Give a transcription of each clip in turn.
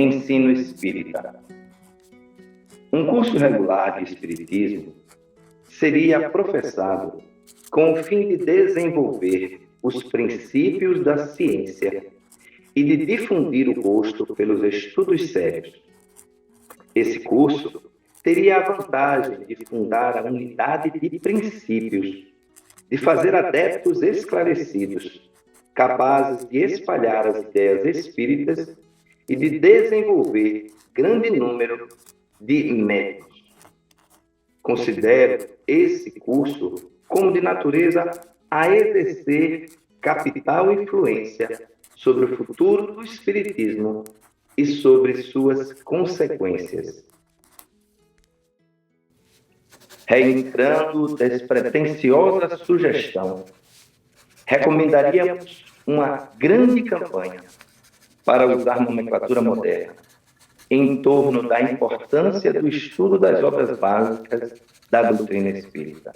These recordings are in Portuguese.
Ensino Espírita. Um curso regular de Espiritismo seria professado com o fim de desenvolver os princípios da ciência e de difundir o gosto pelos estudos sérios. Esse curso teria a vantagem de fundar a unidade de princípios, de fazer adeptos esclarecidos, capazes de espalhar as ideias espíritas e de desenvolver grande número de médiuns. Considero esse curso como de natureza a exercer capital influência sobre o futuro do Espiritismo e sobre suas consequências. Reiterando despretensiosa sugestão, recomendaríamos uma grande campanha para usar nomenclatura moderna em torno da importância do estudo das obras básicas da doutrina espírita.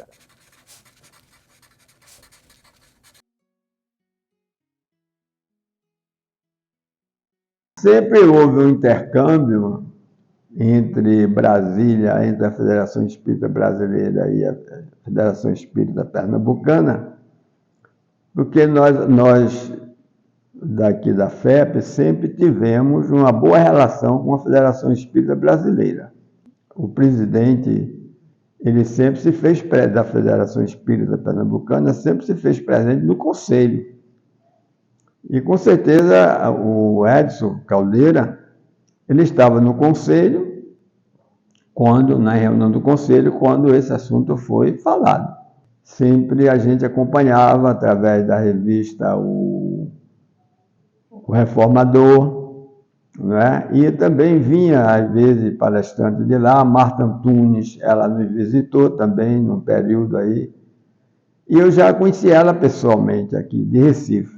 Sempre houve um intercâmbio entre Brasília, entre a Federação Espírita Brasileira e a Federação Espírita Pernambucana, porque nós daqui da FEP sempre tivemos uma boa relação com a Federação Espírita Brasileira. O presidente, ele sempre se fez presente da Federação Espírita Pernambucana, sempre se fez presente no conselho. E com certeza o Edson Caldeira, ele estava no conselho, na reunião do conselho, quando esse assunto foi falado. Sempre a gente acompanhava através da revista o Reformador, né? E também vinha, às vezes, palestrante de lá, a Marta Antunes, ela nos visitou também num período aí, e eu já conheci ela pessoalmente aqui, de Recife.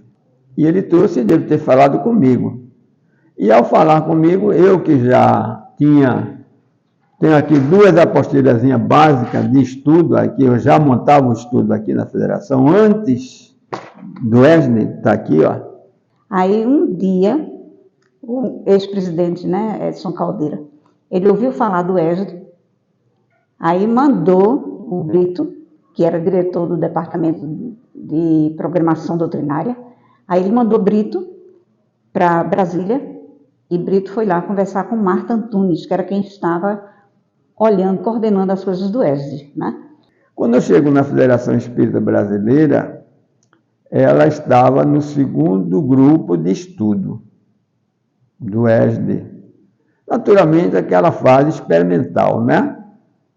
E ele trouxe, deve ter falado comigo. E ao falar comigo, eu que já tenho aqui 2 apostilazinhas básicas de estudo, aqui eu já montava um estudo aqui na Federação, antes do Wesley estar aqui, ó. Aí um dia, o ex-presidente, né, Edson Caldeira, ele ouviu falar do Wesley, aí mandou o Brito, que era diretor do Departamento de Programação Doutrinária, aí ele mandou Brito para Brasília, e Brito foi lá conversar com Marta Antunes, que era quem estava olhando, coordenando as coisas do Wesley, né? Quando eu chego na Federação Espírita Brasileira, ela estava no 2º grupo de estudo do Wesley. Naturalmente, aquela fase experimental, né?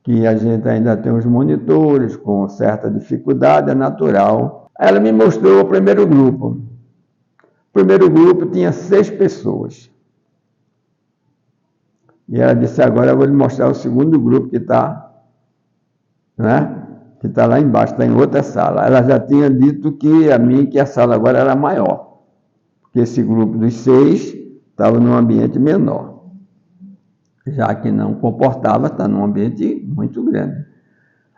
Que a gente ainda tem os monitores com certa dificuldade, é natural. Ela me mostrou o primeiro grupo. O primeiro grupo tinha 6 pessoas. E ela disse, agora eu vou lhe mostrar o 2º grupo que está, né? Que está lá embaixo, está em outra sala. Ela já tinha dito que a sala agora era maior, porque esse grupo dos 6 estava num ambiente menor, já que não comportava estar num ambiente muito grande.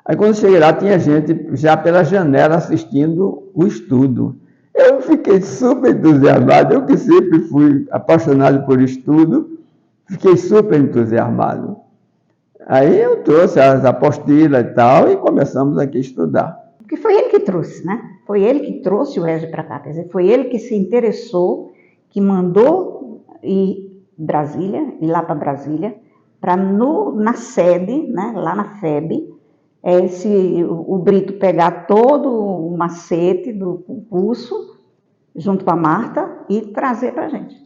Aí quando cheguei lá, tinha gente já pela janela assistindo o estudo. Eu fiquei super entusiasmado, eu que sempre fui apaixonado por estudo, fiquei super entusiasmado. Aí eu trouxe as apostilas e tal, e começamos aqui a estudar. Porque foi ele que trouxe, né? Foi ele que trouxe o Wesley para cá, quer dizer, foi ele que se interessou, que mandou ir lá para Brasília, para na sede, né, lá na FEB, o Brito pegar todo o macete do curso, junto com a Marta, e trazer para a gente.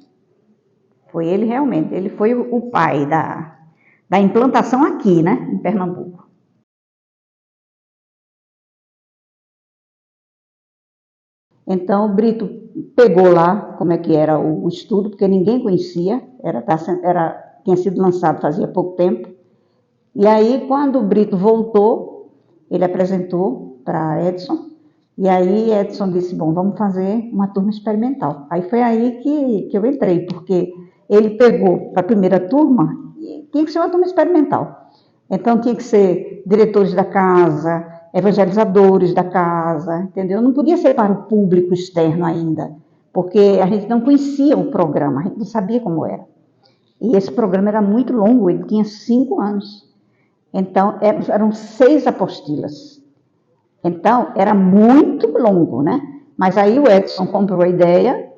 Foi ele realmente, ele foi o pai da implantação aqui, né, em Pernambuco. Então, o Brito pegou lá como é que era o estudo, porque ninguém conhecia, tinha sido lançado fazia pouco tempo. E aí, quando o Brito voltou, ele apresentou para Edson, e aí Edson disse, bom, vamos fazer uma turma experimental. Aí foi aí que eu entrei, porque ele pegou para a primeira turma, e tinha que ser uma turma experimental. Então, tinha que ser diretores da casa, evangelizadores da casa, entendeu? Não podia ser para o público externo ainda, porque a gente não conhecia o programa, a gente não sabia como era. E esse programa era muito longo, ele tinha 5 anos. Então, eram 6 apostilas. Então, era muito longo, né? Mas aí o Edson comprou a ideia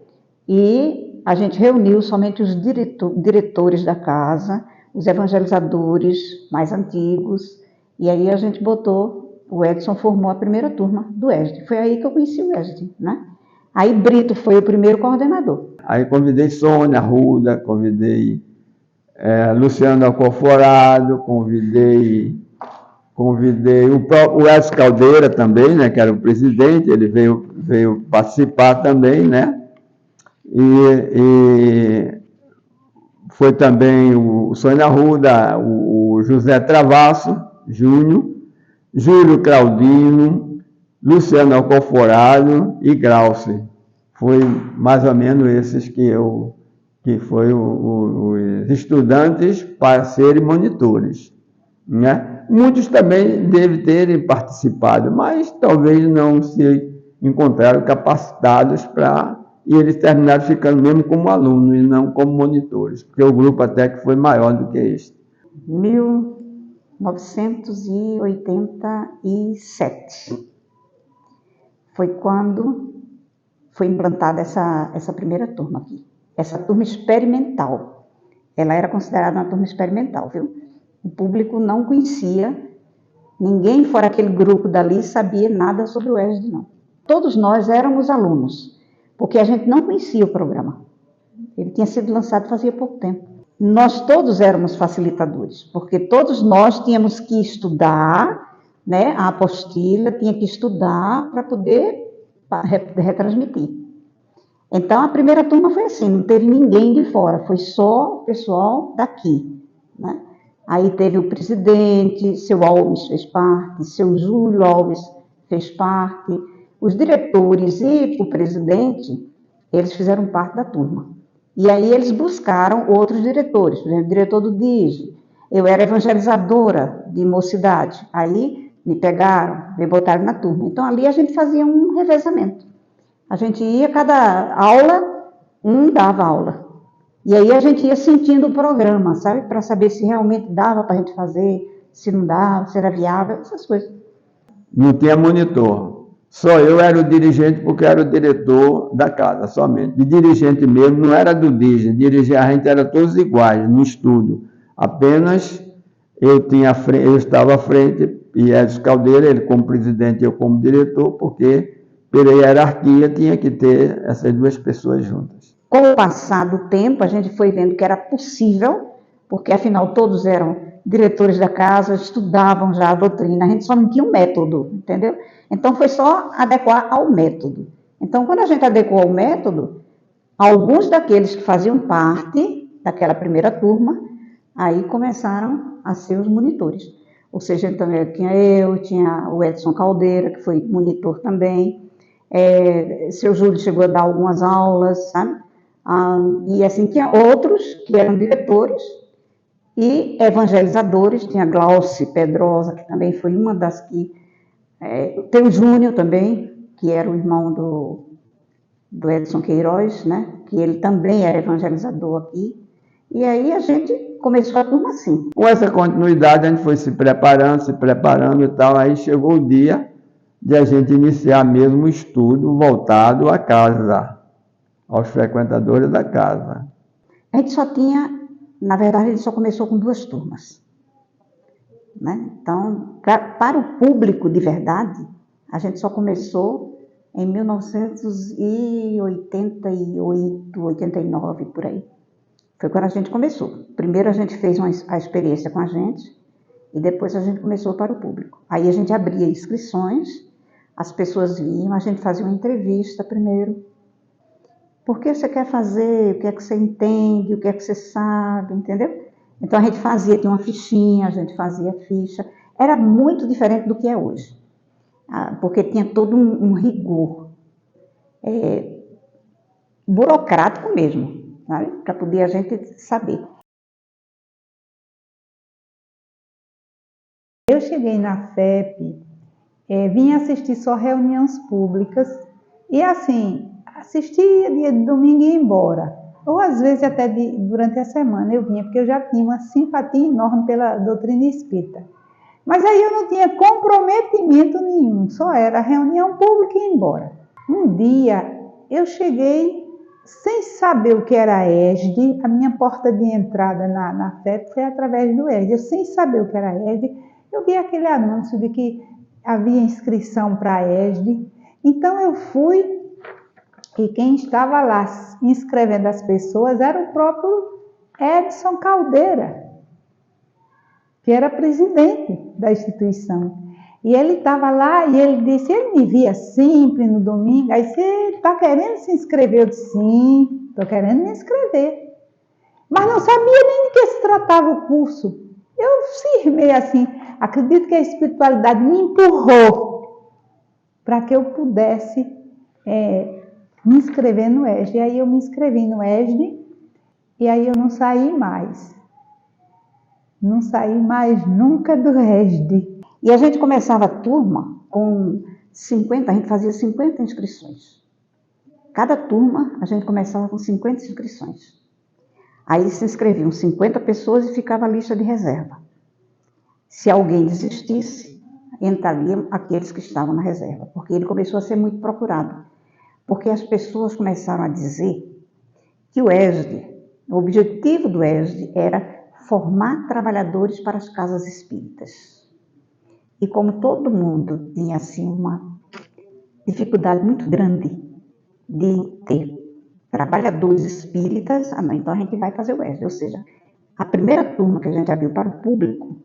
e a gente reuniu somente os diretores da casa, os evangelizadores mais antigos, e aí a gente botou, o Edson formou a primeira turma do ESD. Foi aí que eu conheci o ESD, né? Aí Brito foi o primeiro coordenador. Aí convidei Sônia Arruda, convidei Luciano Alcoforado, convidei o Edson Caldeira também, né, que era o presidente, ele veio participar também, né? E foi também o Sônia Arruda, o José Travasso Júnior, Júlio Claudino, Luciano Alcoforado e Grauce. Foi mais ou menos esses que foi os estudantes para serem monitores, né? Muitos também devem terem participado, mas talvez não se encontraram capacitados para... E eles terminaram ficando mesmo como alunos e não como monitores, porque o grupo até que foi maior do que este. 1987 foi quando foi implantada essa primeira turma aqui. Essa turma experimental. Ela era considerada uma turma experimental, viu? O público não conhecia, ninguém fora aquele grupo dali sabia nada sobre o ESD, não. Todos nós éramos alunos, porque a gente não conhecia o programa. Ele tinha sido lançado fazia pouco tempo. Nós todos éramos facilitadores, porque todos nós tínhamos que estudar, né, a apostila, tinha que estudar para poder retransmitir. Então, a primeira turma foi assim, não teve ninguém de fora, foi só o pessoal daqui, né? Aí teve o presidente, seu Alves fez parte, seu Júlio Alves fez parte, os diretores e o presidente, eles fizeram parte da turma. E aí eles buscaram outros diretores, por exemplo, o diretor do DIGE. Eu era evangelizadora de mocidade, aí me pegaram, me botaram na turma. Então ali a gente fazia um revezamento. A gente ia, cada aula, um dava aula. E aí a gente ia sentindo o programa, sabe? Para saber se realmente dava para a gente fazer, se não dava, se era viável, essas coisas. Não tinha monitor. Só eu era o dirigente porque era o diretor da casa, somente. De dirigente mesmo, não era do DIGE. Dirigir a gente era todos iguais, no estudo. Apenas eu estava à frente, e Edson Caldeira, ele como presidente e eu como diretor, porque pela hierarquia tinha que ter essas duas pessoas juntas. Com o passar do tempo, a gente foi vendo que era possível, porque afinal todos eram diretores da casa, estudavam já a doutrina, a gente só não tinha um método, entendeu? Então foi só adequar ao método. Então, quando a gente adequou ao método, alguns daqueles que faziam parte daquela primeira turma, aí começaram a ser os monitores. Ou seja, então tinha o Edson Caldeira, que foi monitor também, seu Júlio chegou a dar algumas aulas, sabe? E assim, tinha outros que eram diretores e evangelizadores, tinha Glauce Pedrosa, que também foi uma das que... tem o Júnior também, que era o irmão do Edson Queiroz, né? Que ele também era evangelizador aqui. E aí a gente começou a turma assim. Com essa continuidade, a gente foi se preparando e tal, aí chegou o dia de a gente iniciar mesmo o estudo voltado à casa, aos frequentadores da casa. A gente só tinha, na verdade, a gente só começou com 2 turmas. Né? Então, para o público de verdade, a gente só começou em 1988, 89, por aí. Foi quando a gente começou. Primeiro a gente fez a experiência com a gente e depois a gente começou para o público. Aí a gente abria inscrições, as pessoas vinham, a gente fazia uma entrevista primeiro. Por que você quer fazer? O que é que você entende? O que é que você sabe? Entendeu? Então a gente tinha uma fichinha, a gente fazia ficha. Era muito diferente do que é hoje, porque tinha todo um rigor burocrático mesmo, para poder a gente saber. Eu cheguei na FEP, vim assistir só reuniões públicas e assim, assistia dia de domingo e ia embora. ou às vezes até durante a semana eu vinha, porque eu já tinha uma simpatia enorme pela doutrina espírita. Mas aí eu não tinha comprometimento nenhum, só era reunião pública e ir embora. Um dia eu cheguei sem saber o que era a ESD, a minha porta de entrada na FEP foi através do ESD. Eu sem saber o que era a ESD, eu vi aquele anúncio de que havia inscrição para a ESD. Então eu fui, e quem estava lá inscrevendo as pessoas era o próprio Edson Caldeira, que era presidente da instituição. E ele estava lá e ele disse, ele me via sempre no domingo, aí você está querendo se inscrever? Eu disse, sim, estou querendo me inscrever. Mas não sabia nem de que se tratava o curso. Eu firmei assim, acredito que a espiritualidade me empurrou para que eu pudesse me inscrever no ESD. E aí eu me inscrevi no ESD e aí eu não saí mais. Não saí mais nunca do ESD. E a gente começava a turma com 50, a gente fazia 50 inscrições. Cada turma a gente começava com 50 inscrições. Aí se inscreviam 50 pessoas e ficava a lista de reserva. Se alguém desistisse, entrariam aqueles que estavam na reserva, porque ele começou a ser muito procurado. Porque as pessoas começaram a dizer que o ESD, o objetivo do ESD era formar trabalhadores para as casas espíritas. E como todo mundo tinha assim uma dificuldade muito grande de ter trabalhadores espíritas, então a gente vai fazer o ESD. Ou seja, a primeira turma que a gente abriu para o público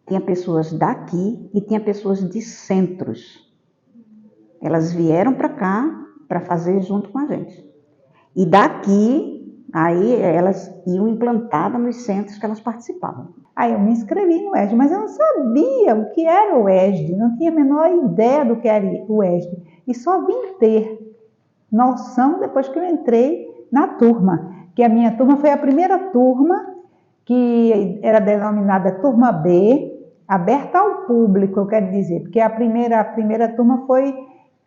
tinha pessoas daqui e tinha pessoas de centros. Elas vieram para cá para fazer junto com a gente. E daqui, aí elas iam implantadas nos centros que elas participavam. Aí eu me inscrevi no ESD, mas eu não sabia o que era o ESD, não tinha a menor ideia do que era o ESD. E só vim ter noção depois que eu entrei na turma, que a minha turma foi a primeira turma que era denominada Turma B, aberta ao público, eu quero dizer, porque a primeira turma foi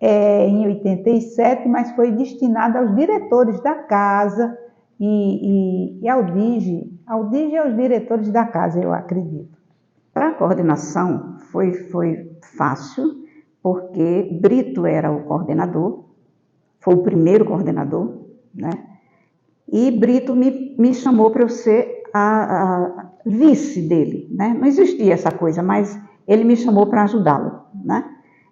em 87, mas foi destinada aos diretores da casa e ao DIGE e aos diretores da casa, eu acredito. Para a coordenação foi fácil, porque Brito era o coordenador, foi o primeiro coordenador, né? E Brito me chamou para eu ser a vice dele, né? Não existia essa coisa, mas ele me chamou para ajudá-lo, né?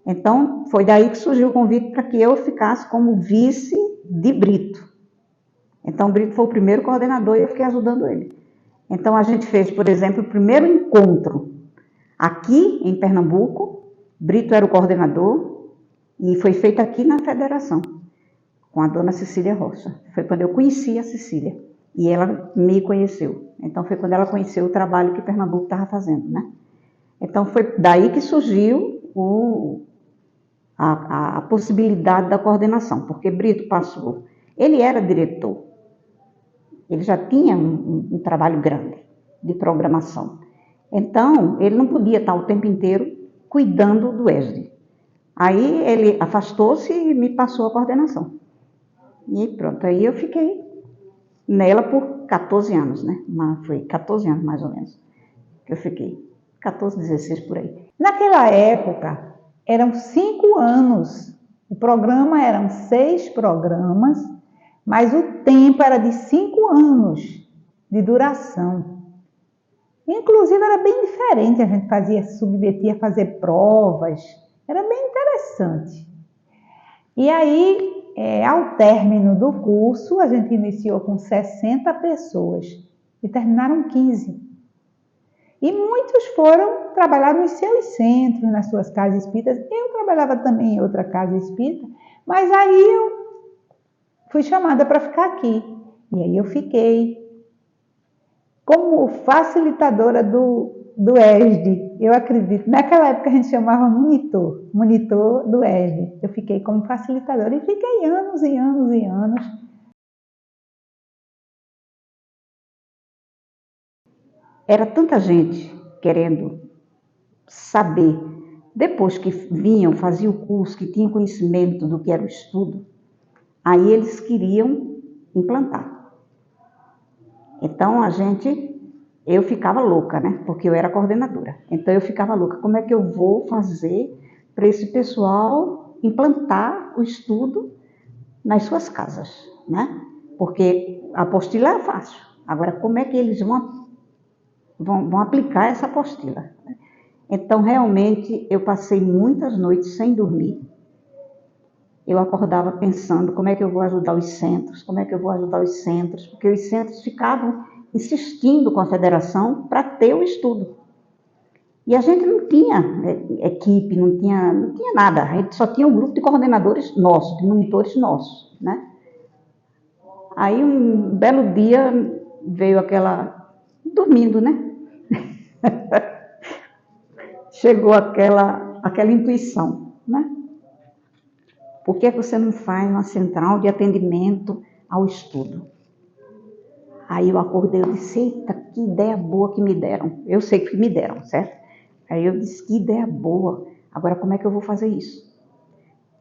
Então, foi daí que surgiu o convite para que eu ficasse como vice de Brito. Então, Brito foi o primeiro coordenador e eu fiquei ajudando ele. Então, a gente fez, por exemplo, o primeiro encontro aqui em Pernambuco. Brito era o coordenador e foi feito aqui na federação, com a dona Cecília Rocha. Foi quando eu conheci a Cecília e ela me conheceu. Então, foi quando ela conheceu o trabalho que Pernambuco estava fazendo, né? Então, foi daí que surgiu a possibilidade da coordenação, porque Brito passou. Ele era diretor, ele já tinha um trabalho grande de programação. Então, ele não podia estar o tempo inteiro cuidando do ESD. Aí ele afastou-se e me passou a coordenação. E pronto, aí eu fiquei nela por 14 anos, né? Foi 14 anos mais ou menos que eu fiquei. 14, 16 por aí. Naquela época, eram 5 anos. O programa eram 6 programas, mas o tempo era de 5 anos de duração. Inclusive, era bem diferente. A gente submetia a fazer provas. Era bem interessante. E aí, ao término do curso, a gente iniciou com 60 pessoas e terminaram 15. E muitos foram trabalhar nos seus centros, nas suas casas espíritas. Eu trabalhava também em outra casa espírita, mas aí eu fui chamada para ficar aqui. E aí eu fiquei como facilitadora do ESD. Eu acredito, naquela época a gente chamava monitor do ESD. Eu fiquei como facilitadora e fiquei anos e anos e anos. Era tanta gente querendo saber, depois que vinham, faziam o curso, que tinham conhecimento do que era o estudo, aí eles queriam implantar. Então, eu ficava louca, né? Porque eu era coordenadora. Então, eu ficava louca. Como é que eu vou fazer para esse pessoal implantar o estudo nas suas casas, né? Porque a apostila é fácil. Agora, como é que eles vão aplicar essa apostila? Então, realmente, eu passei muitas noites sem dormir. Eu acordava pensando como é que eu vou ajudar os centros, porque os centros ficavam insistindo com a federação para ter o estudo. E a gente não tinha equipe, não tinha nada, a gente só tinha um grupo de coordenadores nossos, de monitores nossos, né? Aí um belo dia veio dormindo, né? Chegou aquela intuição, né? Por que você não faz uma central de atendimento ao estudo? Aí eu acordei, eu disse, eita, que ideia boa que me deram. Eu sei que me deram, certo? Aí eu disse, que ideia boa. Agora, como é que eu vou fazer isso?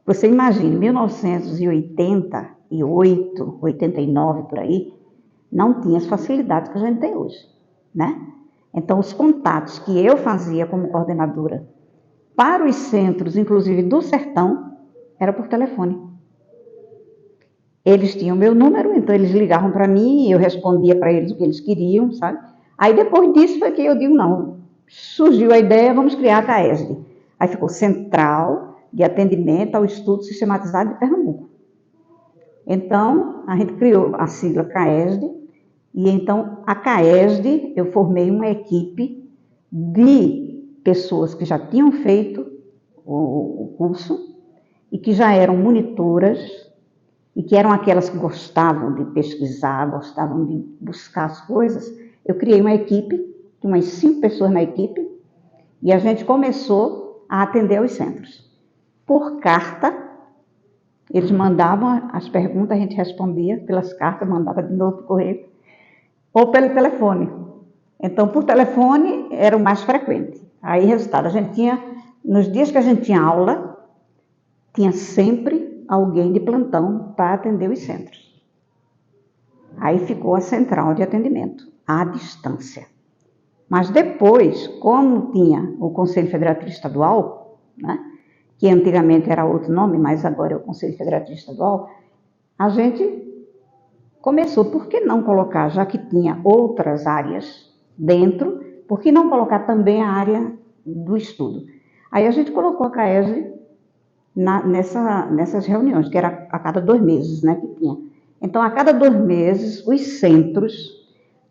Você imagina, em 1988, 89, por aí, não tinha as facilidades que a gente tem hoje, né? Então, os contatos que eu fazia como coordenadora para os centros, inclusive do sertão, era por telefone. Eles tinham meu número, então eles ligavam para mim e eu respondia para eles o que eles queriam, sabe? Aí depois disso foi que eu digo, não, surgiu a ideia, vamos criar a CAESD. Aí ficou Central de Atendimento ao Estudo Sistematizado de Pernambuco. Então, a gente criou a sigla CAESD, e então a CAESD, eu formei uma equipe de pessoas que já tinham feito o curso e que já eram monitoras e que eram aquelas que gostavam de pesquisar, gostavam de buscar as coisas. Eu criei uma equipe, tinha umas 5 pessoas na equipe, e a gente começou a atender os centros. Por carta, eles mandavam as perguntas, a gente respondia pelas cartas, mandava de novo por correio, ou pelo telefone. Então, por telefone era o mais frequente. Aí, resultado, a gente tinha, nos dias que a gente tinha aula, tinha sempre alguém de plantão para atender os centros. Aí ficou a central de atendimento, à distância. Mas depois, como tinha o Conselho Federativo Estadual, né, que antigamente era outro nome, mas agora é o Conselho Federativo Estadual, a gente começou, por que não colocar, já que tinha outras áreas dentro, por que não colocar também a área do estudo? Aí a gente colocou a CAESD nessas reuniões, que era a cada 2 meses, né, que tinha. Então, a cada 2 meses, os centros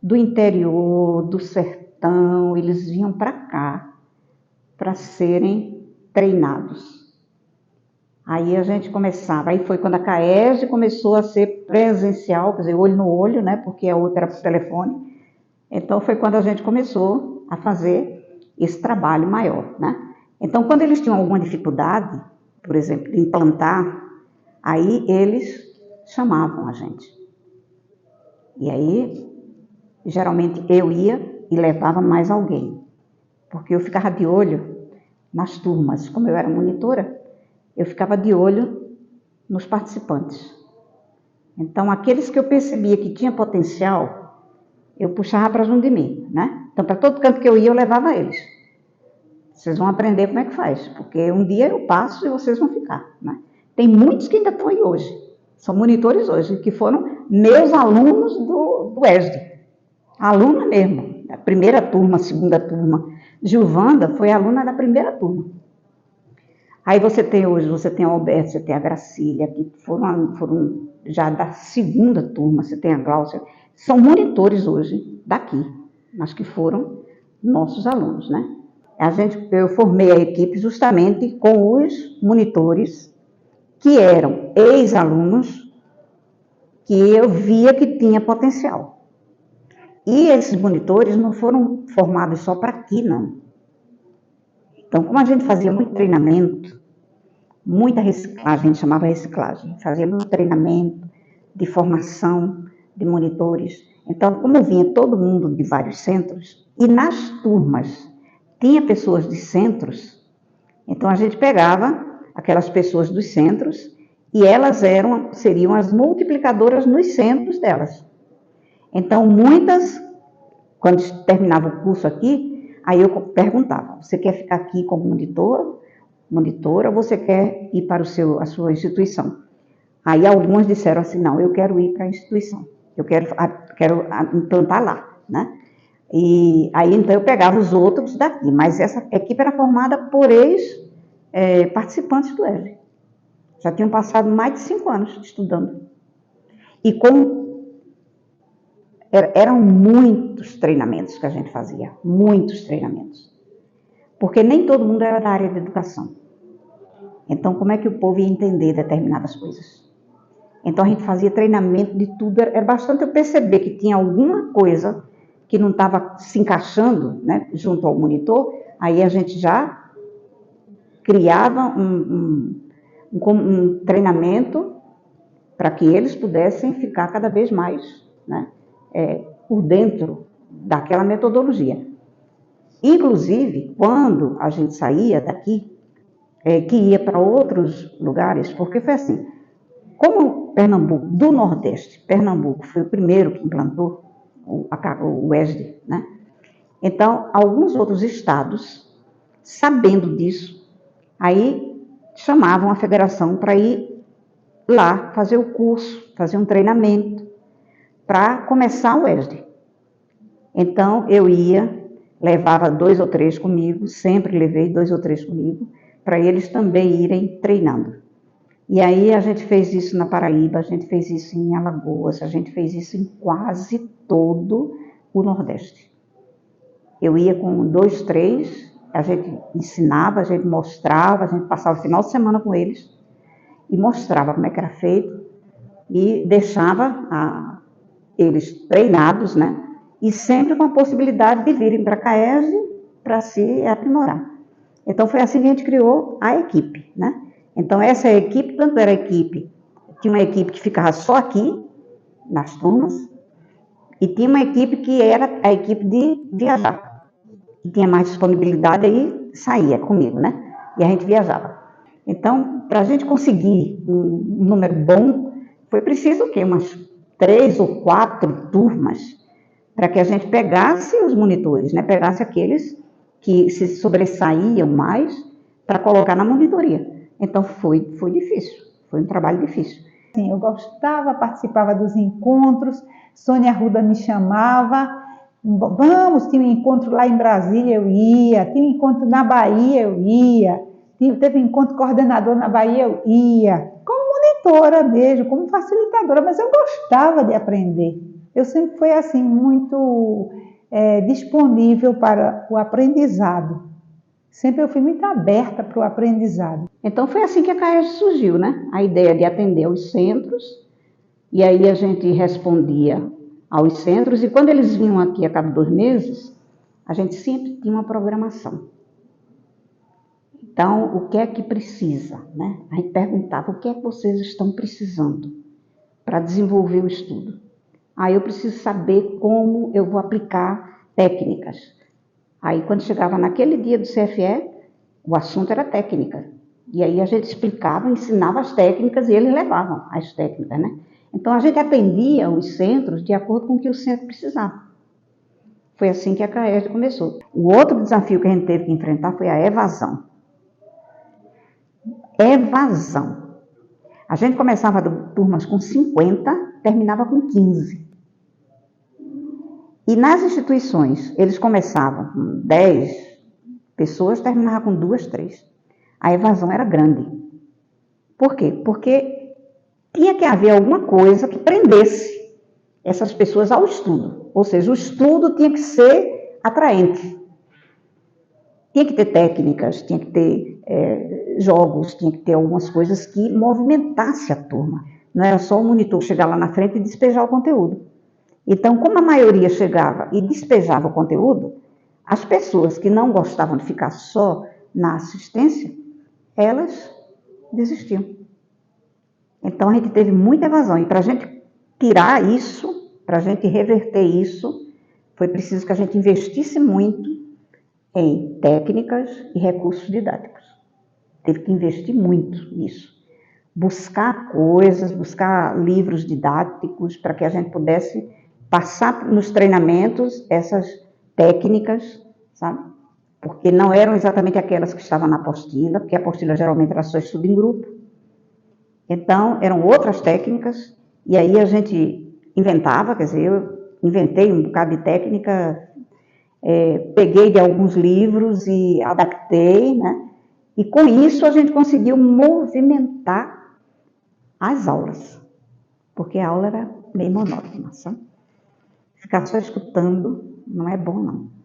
do interior, do sertão, eles vinham para cá para serem treinados. Aí a gente começava, aí foi quando a CAESD começou a ser presencial, quer dizer, olho no olho, né, porque a outra era por telefone. Então, foi quando a gente começou a fazer esse trabalho maior, né. Então, quando eles tinham alguma dificuldade, por exemplo, de implantar, aí eles chamavam a gente. E aí, geralmente eu ia e levava mais alguém, porque eu ficava de olho nas turmas. Como eu era monitora, eu ficava de olho nos participantes. Então, aqueles que eu percebia que tinha potencial, eu puxava para junto de mim, né? Então, para todo canto que eu ia, eu levava eles. Vocês vão aprender como é que faz, porque um dia eu passo e vocês vão ficar, né? Tem muitos que ainda estão aí hoje, são monitores hoje, que foram meus alunos do ESD, aluna mesmo, da primeira turma, segunda turma. Gilvanda foi aluna da primeira turma. Aí você tem a Alberto, você tem a Gracília, que foram já da segunda turma, você tem a Gláucia, são monitores hoje daqui, mas que foram nossos alunos, né? Eu formei a equipe justamente com os monitores que eram ex-alunos que eu via que tinha potencial. E esses monitores não foram formados só para aqui, não. Então, como a gente fazia muito treinamento, muita reciclagem, a gente chamava reciclagem, fazia muito treinamento de formação de monitores. Então, como vinha todo mundo de vários centros, e nas turmas tinha pessoas de centros, então a gente pegava aquelas pessoas dos centros e elas seriam as multiplicadoras nos centros delas. Então, muitas, quando terminava o curso aqui, aí eu perguntava, você quer ficar aqui como monitora, ou você quer ir para a sua instituição? Aí algumas disseram assim, não, eu quero ir para a instituição, eu quero implantar lá, né? E aí então eu pegava os outros daqui, mas essa equipe era formada por ex-participantes do ESG. Já tinham passado mais de 5 anos estudando. E eram muitos treinamentos que a gente fazia, muitos treinamentos. Porque nem todo mundo era da área de educação. Então, como é que o povo ia entender determinadas coisas? Então, a gente fazia treinamento de tudo. Era bastante eu perceber que tinha alguma coisa que não estava se encaixando, né, junto ao monitor, aí a gente já criava um treinamento para que eles pudessem ficar cada vez mais, né, por dentro daquela metodologia. Inclusive, quando a gente saía daqui, que ia para outros lugares, porque foi assim, como Pernambuco, do Nordeste, Pernambuco foi o primeiro que implantou o ESD, né? Então, alguns outros estados, sabendo disso, aí chamavam a federação para ir lá fazer o curso, fazer um treinamento, para começar o ESD. Então, eu ia, levava 2 ou 3 comigo, sempre levei 2 ou 3 comigo, para eles também irem treinando. E aí a gente fez isso na Paraíba, a gente fez isso em Alagoas, a gente fez isso em quase todo o Nordeste. Eu ia com 2, 3, a gente ensinava, a gente mostrava, a gente passava o final de semana com eles e mostrava como é que era feito e deixava eles treinados, né? E sempre com a possibilidade de virem para a CAESD para se aprimorar. Então foi assim que a gente criou a equipe, né? Então essa equipe, tanto era a equipe, tinha uma equipe que ficava só aqui, nas turmas, e tinha uma equipe que era a equipe de viajar, que tinha mais disponibilidade, aí saía comigo, né? E a gente viajava. Então, para a gente conseguir um número bom, foi preciso o quê? Umas 3 ou 4 turmas, para que a gente pegasse os monitores, né? Pegasse aqueles que se sobressaíam mais para colocar na monitoria. Então, foi difícil, foi um trabalho difícil. Sim, eu gostava, participava dos encontros, Sônia Arruda me chamava, vamos, tinha um encontro lá em Brasília, eu ia, tinha um encontro na Bahia, eu ia, teve um encontro coordenador na Bahia, eu ia, como monitora mesmo, como facilitadora, mas eu gostava de aprender. Eu sempre fui assim, muito disponível para o aprendizado. Sempre eu fui muito aberta para o aprendizado. Então foi assim que a CAESD surgiu, né? A ideia de atender aos centros, e aí a gente respondia aos centros, e quando eles vinham aqui a cada 2 meses, a gente sempre tinha uma programação. Então, o que é que precisa, né? A gente perguntava, o que é que vocês estão precisando para desenvolver o estudo? Aí eu preciso saber como eu vou aplicar técnicas. Aí, quando chegava naquele dia do CFE, o assunto era técnica. E aí a gente explicava, ensinava as técnicas e eles levavam as técnicas, né? Então, a gente atendia os centros de acordo com o que o centro precisava. Foi assim que a CAESD começou. O outro desafio que a gente teve que enfrentar foi a evasão. Evasão. A gente começava turmas com 50, terminava com 15. E nas instituições, eles começavam com 10 pessoas, terminavam com 2, 3. A evasão era grande. Por quê? Porque tinha que haver alguma coisa que prendesse essas pessoas ao estudo. Ou seja, o estudo tinha que ser atraente. Tinha que ter técnicas, tinha que ter jogos, tinha que ter algumas coisas que movimentasse a turma. Não era só o monitor chegar lá na frente e despejar o conteúdo. Então, como a maioria chegava e despejava o conteúdo, as pessoas que não gostavam de ficar só na assistência, elas desistiam. Então, a gente teve muita evasão. E para a gente tirar isso, para a gente reverter isso, foi preciso que a gente investisse muito em técnicas e recursos didáticos. Teve que investir muito nisso. Buscar coisas, buscar livros didáticos para que a gente pudesse passar nos treinamentos essas técnicas, sabe? Porque não eram exatamente aquelas que estavam na apostila, porque a apostila geralmente era só estudo em grupo. Então, eram outras técnicas, e aí a gente inventava, quer dizer, eu inventei um bocado de técnica, peguei de alguns livros e adaptei, né? E com isso a gente conseguiu movimentar as aulas, porque a aula era meio monótona, sabe? Ficar só escutando não é bom, não.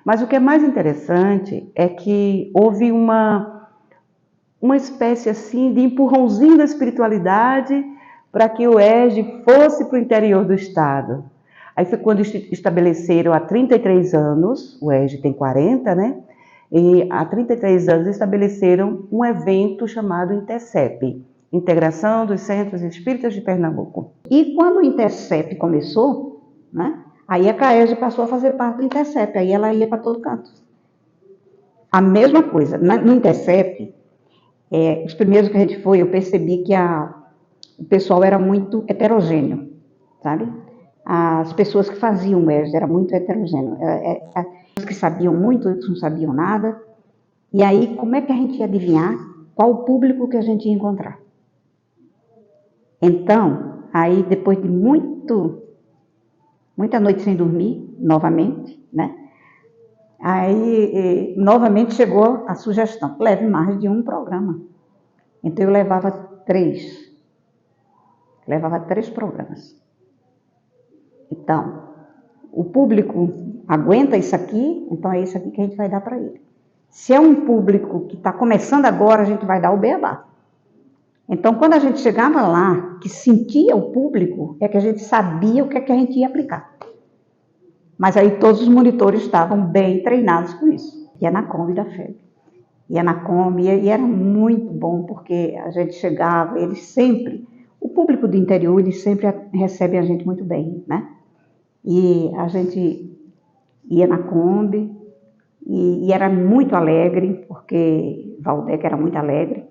Mas o que é mais interessante é que houve uma espécie assim de empurrãozinho da espiritualidade para que o ESD fosse para o interior do estado. Aí foi quando estabeleceram há 33 anos, o ESD tem 40, né? E há 33 anos estabeleceram um evento chamado INTECEP, Integração dos Centros Espíritas de Pernambuco. E quando o INTECEP começou, né? Aí a CAESD passou a fazer parte do INTECEP, aí ela ia para todo canto. A mesma coisa, no INTECEP, os primeiros que a gente foi, eu percebi que o pessoal era muito heterogêneo, sabe? As pessoas que faziam o ESD era muito heterogêneo. Os que sabiam muito, outros não sabiam nada. E aí, como é que a gente ia adivinhar qual o público que a gente ia encontrar? Então, aí depois de muita noite sem dormir, novamente, né? Aí, novamente chegou a sugestão, leve mais de um programa. Então, eu levava 3 programas. Então, o público aguenta isso aqui, então é isso aqui que a gente vai dar para ele. Se é um público que está começando agora, a gente vai dar o beabá. Então, quando a gente chegava lá, que sentia o público, é que a gente sabia o que é que a gente ia aplicar. Mas aí todos os monitores estavam bem treinados com isso. Ia na Kombi da FEB. Ia na Kombi, e era muito bom, porque a gente chegava, o público do interior, eles sempre recebem a gente muito bem, né? E a gente ia na Kombi, e era muito alegre, porque Waldeck era muito alegre.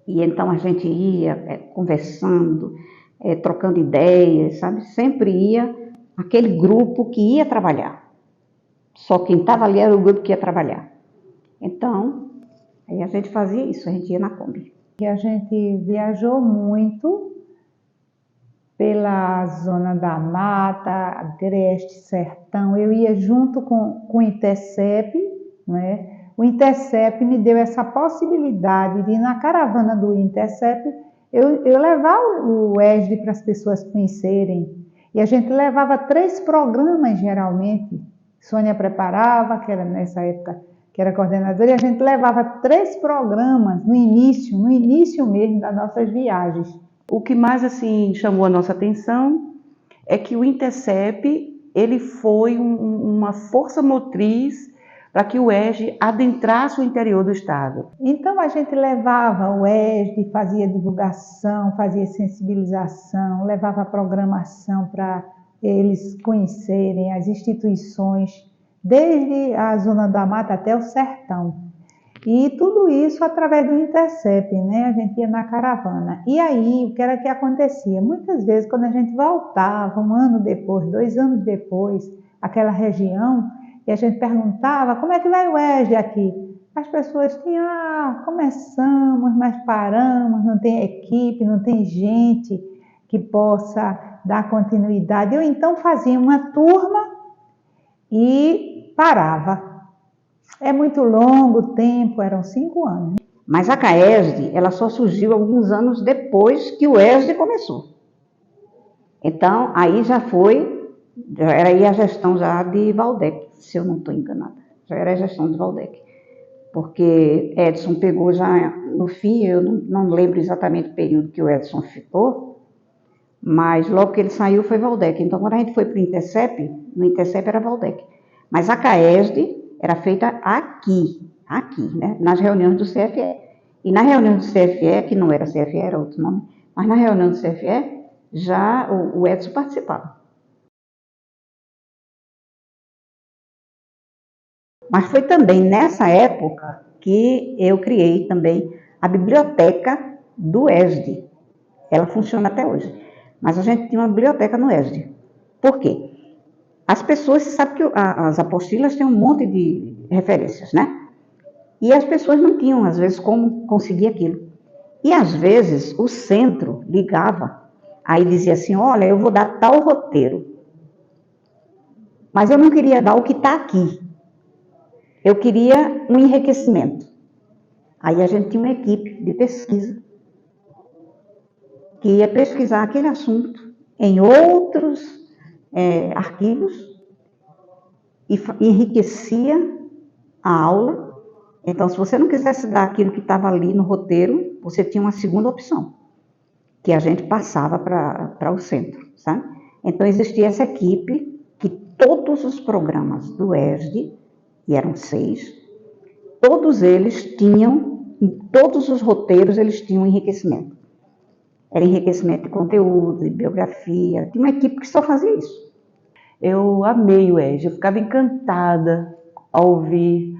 E então a gente ia conversando, trocando ideias, sabe? Sempre ia aquele grupo que ia trabalhar. Só quem estava ali era o grupo que ia trabalhar. Então, aí a gente fazia isso, a gente ia na Kombi. E a gente viajou muito pela zona da mata, Agreste, Sertão. Eu ia junto com o INTECEP, né? O INTECEP me deu essa possibilidade de ir na caravana do INTECEP, eu levar o ESD para as pessoas conhecerem. E a gente levava 3 programas, geralmente. Sônia preparava, que era nessa época, que era coordenadora, e a gente levava 3 programas no início mesmo das nossas viagens. O que mais assim chamou a nossa atenção é que o INTECEP ele foi uma força motriz para que o ESD adentrasse o interior do estado. Então a gente levava o ESD, fazia divulgação, fazia sensibilização, levava programação para eles conhecerem as instituições, desde a Zona da Mata até o Sertão. E tudo isso através do INTECEP, né? A gente ia na caravana. E aí, o que era que acontecia? Muitas vezes, quando a gente voltava, 1 ano depois, 2 anos depois, aquela região, e a gente perguntava, como é que vai o ESD aqui? As pessoas tinham, começamos, mas paramos, não tem equipe, não tem gente que possa dar continuidade. Eu então fazia uma turma e parava. É muito longo o tempo, eram 5 anos. Mas a CAESD, ela só surgiu alguns anos depois que o ESD começou. Então, aí já era aí a gestão já de Waldeck, se eu não estou enganada. Já era a gestão de Waldeck. Porque Edson pegou já no fim, eu não lembro exatamente o período que o Edson ficou, mas logo que ele saiu foi Waldeck. Então, quando a gente foi para o INTECEP, no INTECEP era Waldeck. Mas a CAESD era feita aqui, né, nas reuniões do CFE. E na reunião do CFE, que não era CFE, era outro nome, mas na reunião do CFE, já o Edson participava. Mas foi também nessa época que eu criei também a biblioteca do ESD. Ela funciona até hoje. Mas a gente tinha uma biblioteca no ESD. Por quê? As pessoas, você sabe que as apostilas têm um monte de referências, né? E as pessoas não tinham, às vezes, como conseguir aquilo. E, às vezes, o centro ligava, aí dizia assim, olha, eu vou dar tal roteiro, mas eu não queria dar o que está aqui. Eu queria um enriquecimento. Aí a gente tinha uma equipe de pesquisa que ia pesquisar aquele assunto em outros arquivos e enriquecia a aula. Então, se você não quisesse dar aquilo que estava ali no roteiro, você tinha uma segunda opção, que a gente passava para o centro, sabe? Então, existia essa equipe que todos os programas do ESD, e eram 6, todos eles tinham, em todos os roteiros, eles tinham enriquecimento. Era enriquecimento de conteúdo, de biografia, tinha uma equipe que só fazia isso. Eu amei o ESD, eu ficava encantada ao ouvir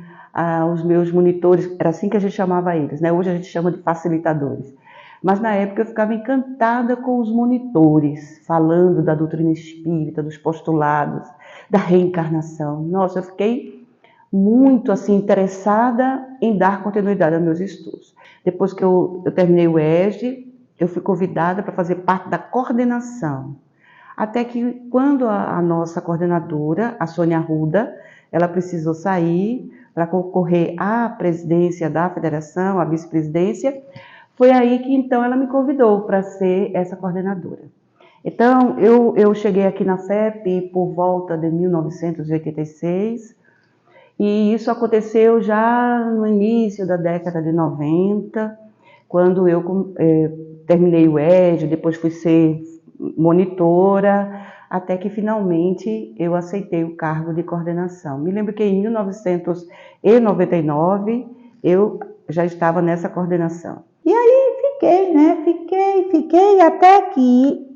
os meus monitores, era assim que a gente chamava eles, né? Hoje a gente chama de facilitadores. Mas na época eu ficava encantada com os monitores, falando da doutrina espírita, dos postulados, da reencarnação. Nossa, eu fiquei muito assim interessada em dar continuidade aos meus estudos. Depois que eu terminei o ESD, eu fui convidada para fazer parte da coordenação. Até que quando a nossa coordenadora, a Sônia Arruda, ela precisou sair para concorrer à presidência da federação, à vice-presidência, foi aí que então ela me convidou para ser essa coordenadora. Então, eu cheguei aqui na FEP por volta de 1986, e isso aconteceu já no início da década de 90, quando eu terminei o ESD, depois fui ser monitora, até que finalmente eu aceitei o cargo de coordenação. Me lembro que em 1999 eu já estava nessa coordenação. E aí fiquei, né? Fiquei até que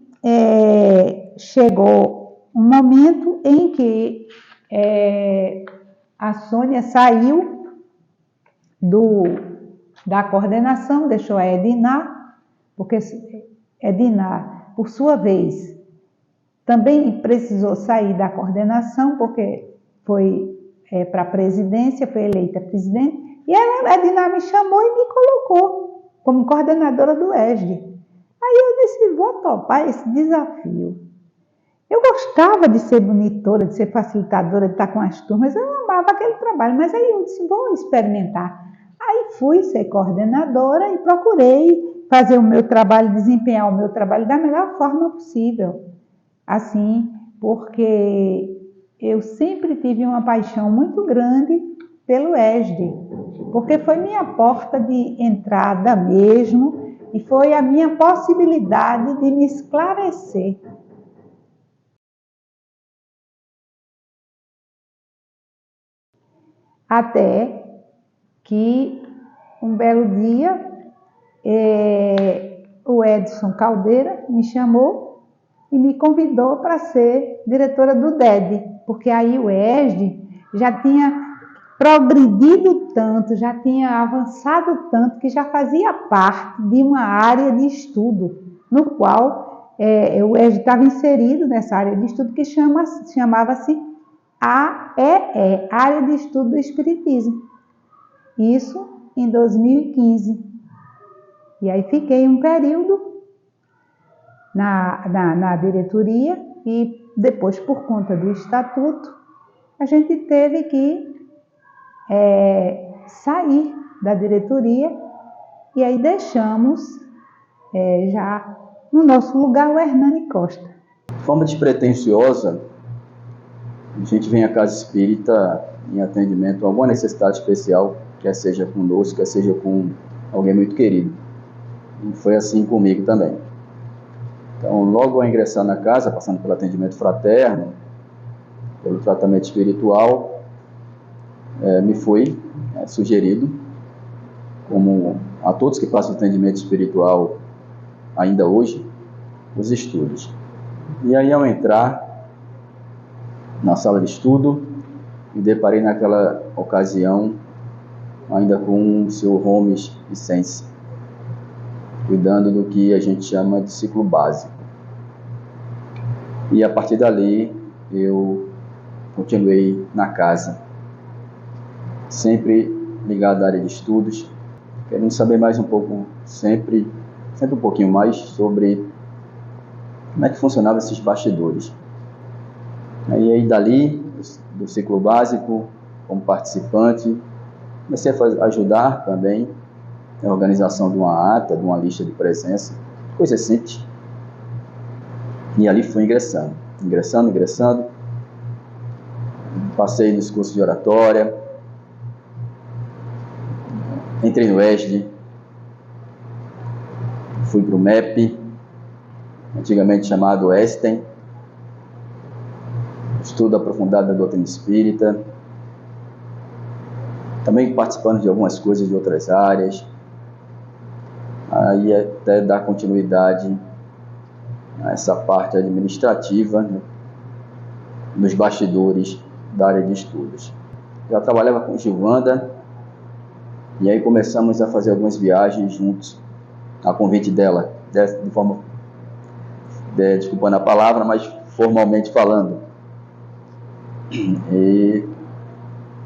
chegou um momento em que a Sônia saiu da coordenação, deixou a Edina, porque Edina, por sua vez, também precisou sair da coordenação, porque foi para a presidência, foi eleita presidente, e a Edina me chamou e me colocou como coordenadora do ESD. Aí eu disse, vou topar esse desafio. Eu gostava de ser monitora, de ser facilitadora, de estar com as turmas, eu amava aquele trabalho, mas aí eu disse, vou experimentar. Aí fui ser coordenadora e procurei fazer o meu trabalho, desempenhar o meu trabalho da melhor forma possível. Assim, porque eu sempre tive uma paixão muito grande pelo ESD, porque foi minha porta de entrada mesmo e foi a minha possibilidade de me esclarecer. Até que um belo dia o Edson Caldeira me chamou e me convidou para ser diretora do DED, porque aí o ESD já tinha progredido tanto, já tinha avançado tanto, que já fazia parte de uma área de estudo, no qual o ESD estava inserido nessa área de estudo que chamava-se AEE, Área de Estudo do Espiritismo. Isso em 2015. E aí fiquei um período na diretoria e depois, por conta do estatuto, a gente teve que sair da diretoria e aí deixamos já no nosso lugar o Hernani Costa. De forma despretensiosa, a gente vem à Casa Espírita em atendimento a alguma necessidade especial, quer seja conosco, quer seja com alguém muito querido. E foi assim comigo também. Então, logo ao ingressar na casa, passando pelo atendimento fraterno, pelo tratamento espiritual, me foi sugerido, como a todos que passam atendimento espiritual ainda hoje, os estudos. E aí, ao entrar na sala de estudo, me deparei naquela ocasião ainda com o Sr. Holmes Vicente. cuidando do que a gente chama de ciclo básico. E a partir dali eu continuei na casa, sempre ligado à área de estudos, querendo saber mais um pouco, sempre um pouquinho mais sobre como é que funcionavam esses bastidores. E aí dali, do ciclo básico, como participante, comecei a ajudar também na organização de uma ata, de uma lista de presença, coisa simples. E ali fui ingressando. Passei nos cursos de oratória, entrei no ESD, fui para o MEP, antigamente chamado ESTEM, estudo aprofundado da doutrina espírita, também participando de algumas coisas de outras áreas, aí até dar continuidade a essa parte administrativa, né, nos bastidores da área de estudos. Já trabalhava com Gilvanda, e aí começamos a fazer algumas viagens juntos, a convite dela, de forma, desculpando a palavra, mas formalmente falando, e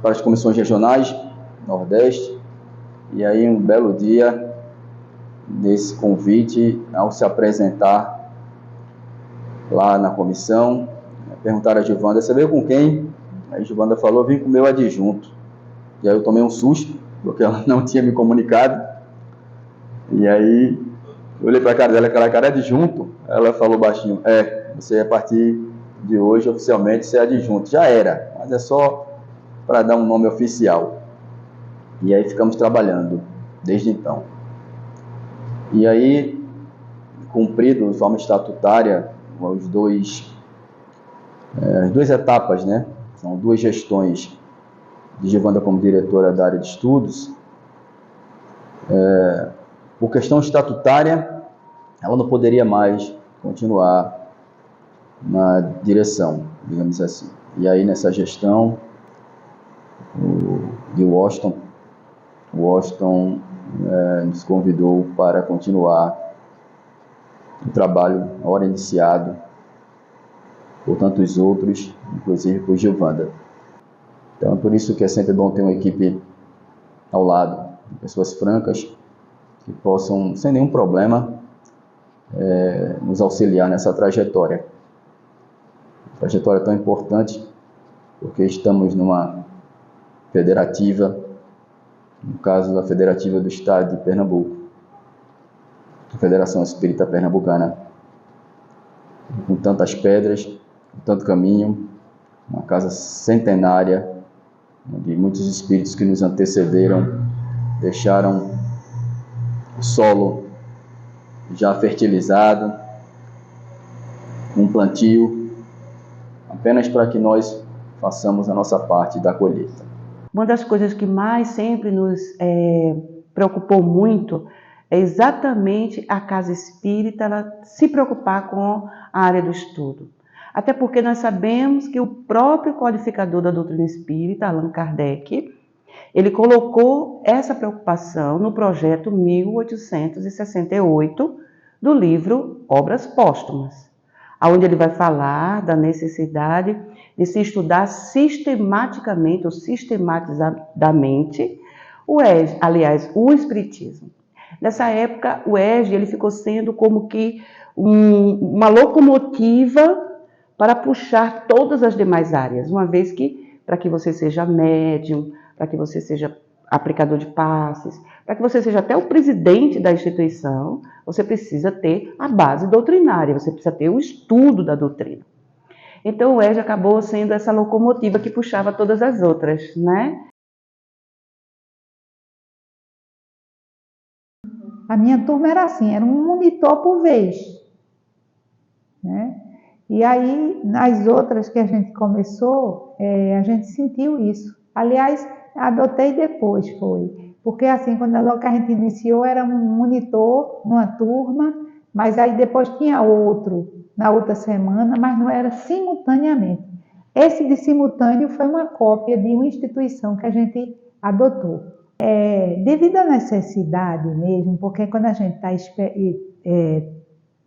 para as comissões regionais, Nordeste, e aí um belo dia desse convite, ao se apresentar lá na comissão, perguntaram a Gilvanda, você veio com quem? Aí a Gilvanda falou, vim com o meu adjunto. E aí eu tomei um susto, porque ela não tinha me comunicado. E aí eu olhei para a cara dela, aquela cara adjunto. Ela falou baixinho, você a partir de hoje oficialmente você é adjunto. Já era, mas é só para dar um nome oficial. E aí ficamos trabalhando desde então. E aí, cumprido de forma estatutária as duas etapas, né? São duas gestões de Gilvanda como diretora da área de estudos. Por questão estatutária, ela não poderia mais continuar na direção, digamos assim. E aí, nessa gestão de Washington nos convidou para continuar o trabalho, a hora iniciado por tantos outros, inclusive por Gilvanda. Então, é por isso que é sempre bom ter uma equipe ao lado, pessoas francas, que possam, sem nenhum problema, nos auxiliar nessa trajetória. Trajetória tão importante, porque estamos numa federativa, no caso a Federativa do Estado de Pernambuco, a Federação Espírita Pernambucana, com tantas pedras, com tanto caminho, uma casa centenária, de muitos espíritos que nos antecederam, deixaram o solo já fertilizado, um plantio, apenas para que nós façamos a nossa parte da colheita. Uma das coisas que mais sempre nos preocupou muito é exatamente a casa espírita ela se preocupar com a área do estudo. Até porque nós sabemos que o próprio codificador da doutrina espírita, Allan Kardec, ele colocou essa preocupação no projeto 1868 do livro Obras Póstumas, onde ele vai falar da necessidade de se estudar sistematicamente ou sistematizadamente o Espiritismo. Nessa época, o ESG ele ficou sendo como que uma locomotiva para puxar todas as demais áreas, uma vez que, para que você seja médium, para que você seja aplicador de passes, para que você seja até o presidente da instituição, você precisa ter a base doutrinária, você precisa ter o estudo da doutrina. Então o ESG acabou sendo essa locomotiva que puxava todas as outras, né? A minha turma era assim, era um monitor por vez, né? E aí, nas outras que a gente começou, a gente sentiu isso. Aliás, adotei depois, foi. Porque assim, quando a gente iniciou, era um monitor numa turma, mas aí depois tinha outro na outra semana, mas não era simultaneamente. Esse de simultâneo foi uma cópia de uma instituição que a gente adotou. Devido à necessidade mesmo, porque quando a gente está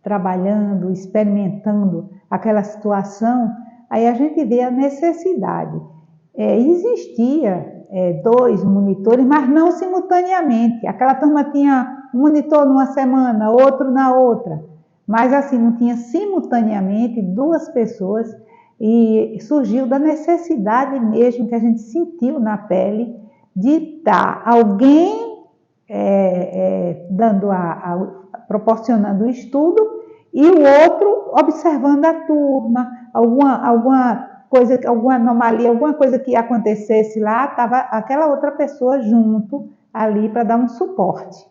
trabalhando, experimentando aquela situação, aí a gente vê a necessidade. Existia 2 monitores, mas não simultaneamente. Aquela turma tinha um monitor numa semana, outro na outra, mas assim, não tinha simultaneamente 2 pessoas, e surgiu da necessidade mesmo que a gente sentiu na pele de estar alguém proporcionando o estudo e o outro observando a turma, alguma coisa, alguma anomalia, alguma coisa que acontecesse lá, estava aquela outra pessoa junto ali para dar um suporte,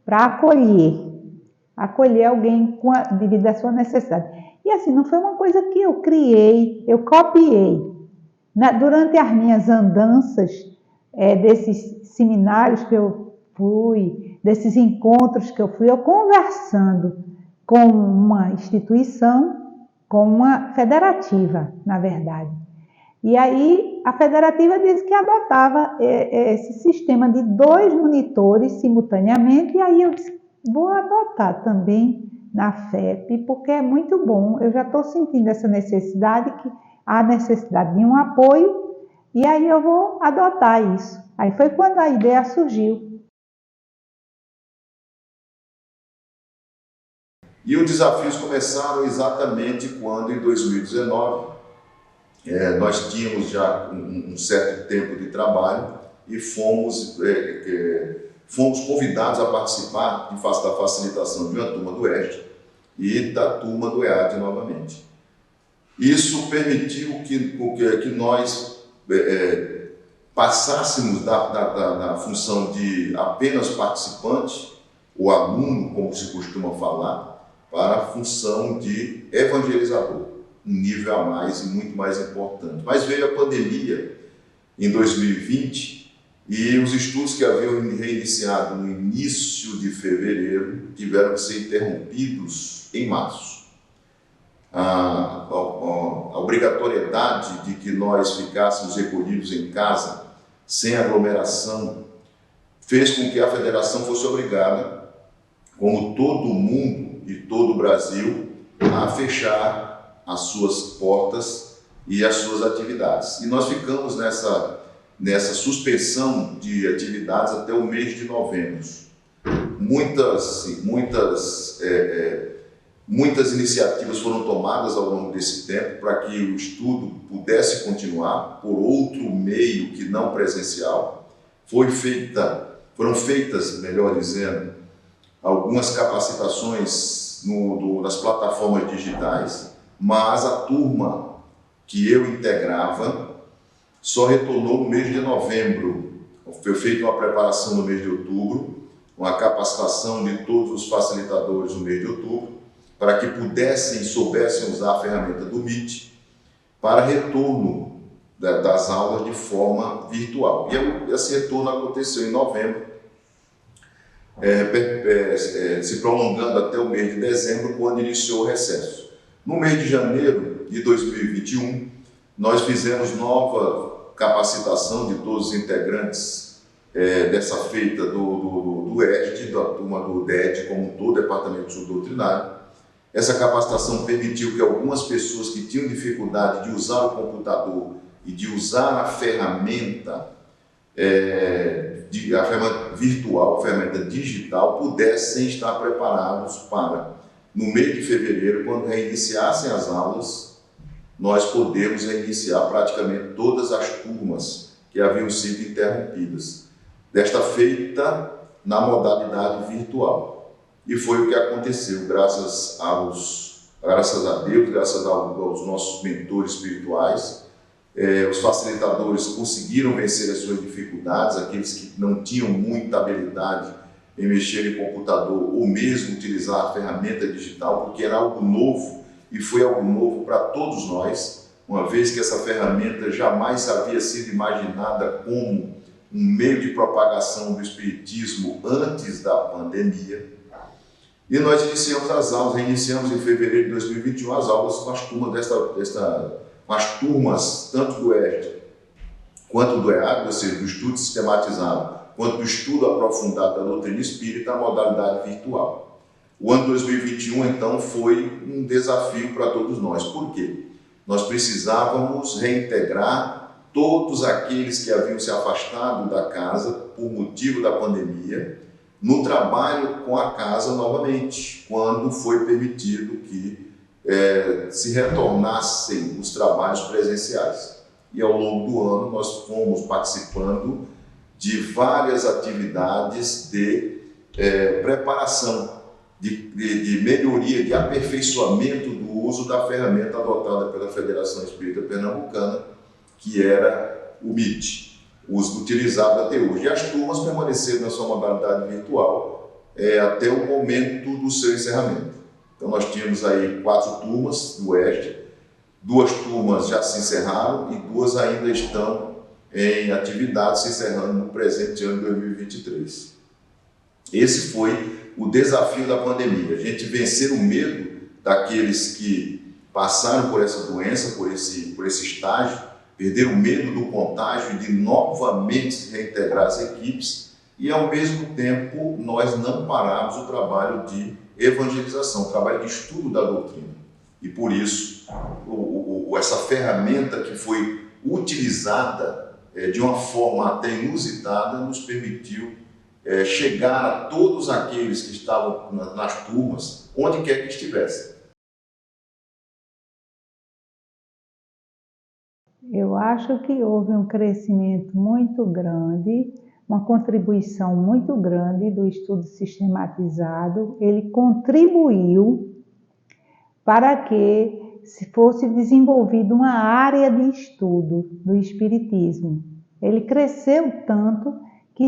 para acolher alguém devido à sua necessidade. E assim, não foi uma coisa que eu criei, eu copiei. Durante as minhas andanças, desses seminários que eu fui, desses encontros que eu fui, eu conversando com uma instituição, com uma federativa, na verdade. E aí, a federativa disse que adotava esse sistema de 2 monitores simultaneamente, e aí eu disse, vou adotar também na FEP, porque é muito bom, eu já estou sentindo essa necessidade, a necessidade de um apoio, e aí eu vou adotar isso. Aí foi quando a ideia surgiu. E os desafios começaram exatamente quando, em 2019, nós tínhamos já um certo tempo de trabalho e fomos convidados a participar da facilitação de uma turma do ESD e da turma do EAD novamente. Isso permitiu que nós passássemos da função de apenas participante, ou aluno, como se costuma falar, para a função de evangelizador, um nível a mais e muito mais importante. Mas veio a pandemia em 2020 e os estudos que haviam reiniciado no início de fevereiro tiveram que ser interrompidos em março. A obrigatoriedade de que nós ficássemos recolhidos em casa, sem aglomeração, fez com que a federação fosse obrigada, como todo mundo e todo o Brasil, a fechar as suas portas e as suas atividades. E nós ficamos nessa suspensão de atividades até o mês de novembro. Muitas iniciativas foram tomadas ao longo desse tempo para que o estudo pudesse continuar por outro meio que não presencial. Foram feitas, melhor dizendo, algumas capacitações nas plataformas digitais, mas a turma que eu integrava só retornou no mês de novembro. Foi feita uma preparação no mês de outubro, uma capacitação de todos os facilitadores no mês de outubro, para que soubessem usar a ferramenta do Meet para retorno das aulas de forma virtual. E esse retorno aconteceu em novembro, se prolongando até o mês de dezembro, quando iniciou o recesso. No mês de janeiro de 2021, nós fizemos nova capacitação de todos os integrantes dessa feita do ESD, da turma do DED, como todo Departamento de Estudo Doutrinário. Essa capacitação permitiu que algumas pessoas que tinham dificuldade de usar o computador e de usar a ferramenta virtual, a ferramenta digital, pudessem estar preparados para, no mês de fevereiro, quando reiniciassem as aulas, nós podemos reiniciar praticamente todas as turmas que haviam sido interrompidas. Desta feita na modalidade virtual. E foi o que aconteceu, graças a Deus, graças aos nossos mentores espirituais. Os facilitadores conseguiram vencer as suas dificuldades, aqueles que não tinham muita habilidade em mexer em computador ou mesmo utilizar a ferramenta digital, porque era algo novo e foi algo novo para todos nós, uma vez que essa ferramenta jamais havia sido imaginada como um meio de propagação do espiritismo antes da pandemia. E nós iniciamos as aulas, reiniciamos em fevereiro de 2021 as aulas com as turmas com as turmas tanto do ESD quanto do EAD, ou seja, do estudo sistematizado, quanto do estudo aprofundado da doutrina espírita, a modalidade virtual. O ano 2021, então, foi um desafio para todos nós. Por quê? Nós precisávamos reintegrar todos aqueles que haviam se afastado da casa por motivo da pandemia no trabalho com a casa novamente, quando foi permitido que se retornassem os trabalhos presenciais. E ao longo do ano nós fomos participando de várias atividades de preparação, de melhoria, de aperfeiçoamento do uso da ferramenta adotada pela Federação Espírita Pernambucana, que era o MIT, utilizado até hoje. E as turmas permaneceram na sua modalidade virtual até o momento do seu encerramento. Então nós tínhamos aí 4 turmas do ESD, 2 turmas já se encerraram e 2 ainda estão em atividade, se encerrando no presente ano de 2023. Esse foi o desafio da pandemia, a gente vencer o medo daqueles que passaram por essa doença, por esse estágio, perder o medo do contágio e de novamente se reintegrar às equipes, e ao mesmo tempo nós não pararmos o trabalho de evangelização, o trabalho de estudo da doutrina. E por isso, essa ferramenta que foi utilizada de uma forma até inusitada nos permitiu chegar a todos aqueles que estavam nas turmas, onde quer que estivessem. Eu acho que houve um crescimento muito grande, uma contribuição muito grande do estudo sistematizado. Ele contribuiu para que se fosse desenvolvida uma área de estudo do Espiritismo. Ele cresceu tanto que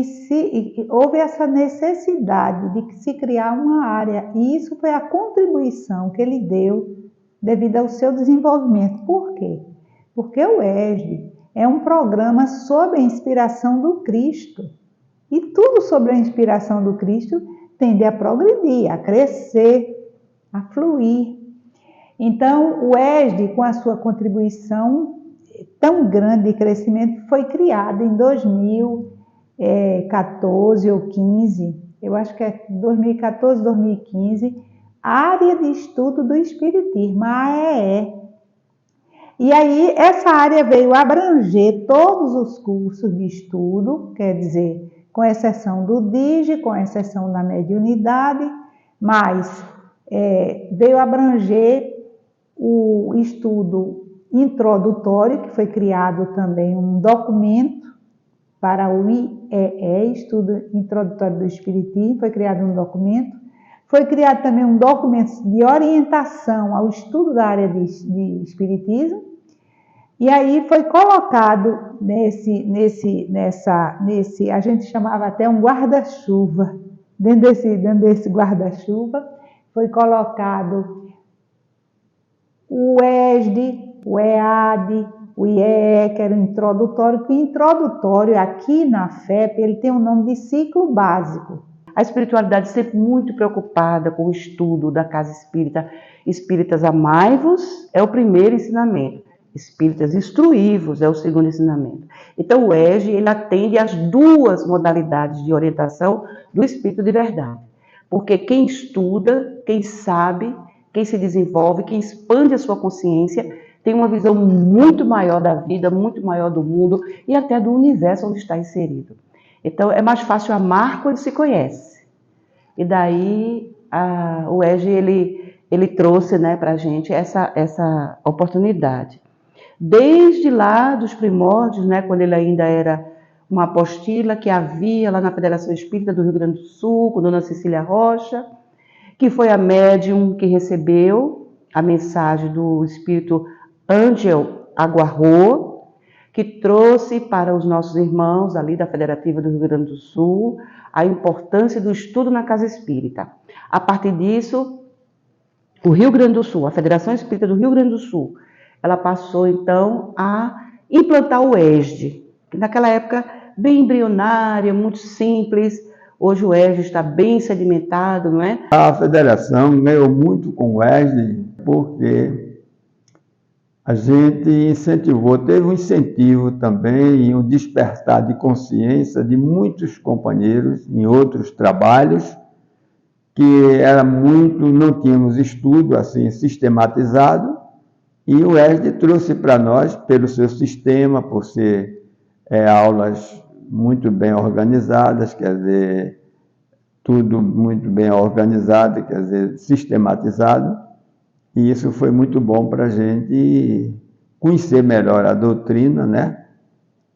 houve essa necessidade de se criar uma área, e isso foi a contribuição que ele deu devido ao seu desenvolvimento. Por quê? Porque o ESD é um programa sob a inspiração do Cristo, e tudo sobre a inspiração do Cristo tende a progredir, a crescer, a fluir. Então, o ESD, com a sua contribuição tão grande de crescimento, foi criado em 2014 ou 15, eu acho que é 2014, 2015, a área de estudo do Espiritismo, a AEE. E aí, essa área veio abranger todos os cursos de estudo, quer dizer, com exceção do DIGE, com exceção da mediunidade, mas veio abranger o estudo introdutório, que foi criado também um documento para o IEE, Estudo Introdutório do Espiritismo, foi criado um documento. Foi criado também um documento de orientação ao estudo da área de Espiritismo. E aí foi colocado a gente chamava até um guarda-chuva. Dentro desse guarda-chuva foi colocado o ESD, o EAD, o IEE, que era o introdutório, que o introdutório aqui na FEP, ele tem o nome de ciclo básico. A espiritualidade sempre muito preocupada com o estudo da casa espírita. Espíritas amai-vos é o primeiro ensinamento. Espíritas instruí-vos é o segundo ensinamento. Então o ESD, ele atende às 2 modalidades de orientação do espírito de verdade. Porque quem estuda, quem sabe, quem se desenvolve, quem expande a sua consciência, tem uma visão muito maior da vida, muito maior do mundo e até do universo onde está inserido. Então é mais fácil amar quando se conhece. E daí o ESD ele trouxe, né, para a gente essa oportunidade. Desde lá dos primórdios, né, quando ele ainda era uma apostila que havia lá na Federação Espírita do Rio Grande do Sul, com Dona Cecília Rocha, que foi a médium que recebeu a mensagem do espírito Ângel Aguarrô, que trouxe para os nossos irmãos ali da Federativa do Rio Grande do Sul a importância do estudo na casa espírita. A partir disso, o Rio Grande do Sul, a Federação Espírita do Rio Grande do Sul, ela passou então a implantar o ESD, que naquela época bem embrionária, muito simples. Hoje o ESD está bem sedimentado, não é? A federação ganhou muito com o ESD porque a gente incentivou, teve um incentivo também e um despertar de consciência de muitos companheiros em outros trabalhos, que era muito, não tínhamos estudo assim sistematizado, e o ESD trouxe para nós, pelo seu sistema, por ser aulas muito bem organizadas, quer dizer, tudo muito bem organizado, quer dizer, sistematizado, e isso foi muito bom para a gente conhecer melhor a doutrina, né?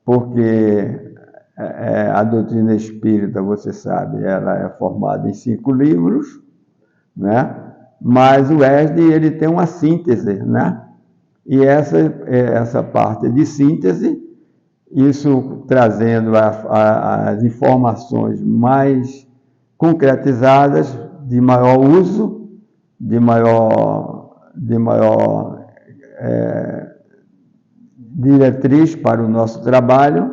Porque a doutrina espírita, você sabe, ela é formada em 5 livros, né? Mas o ESD, ele tem uma síntese, né? E essa parte de síntese, isso trazendo as informações mais concretizadas, de maior uso, de maior diretriz para o nosso trabalho.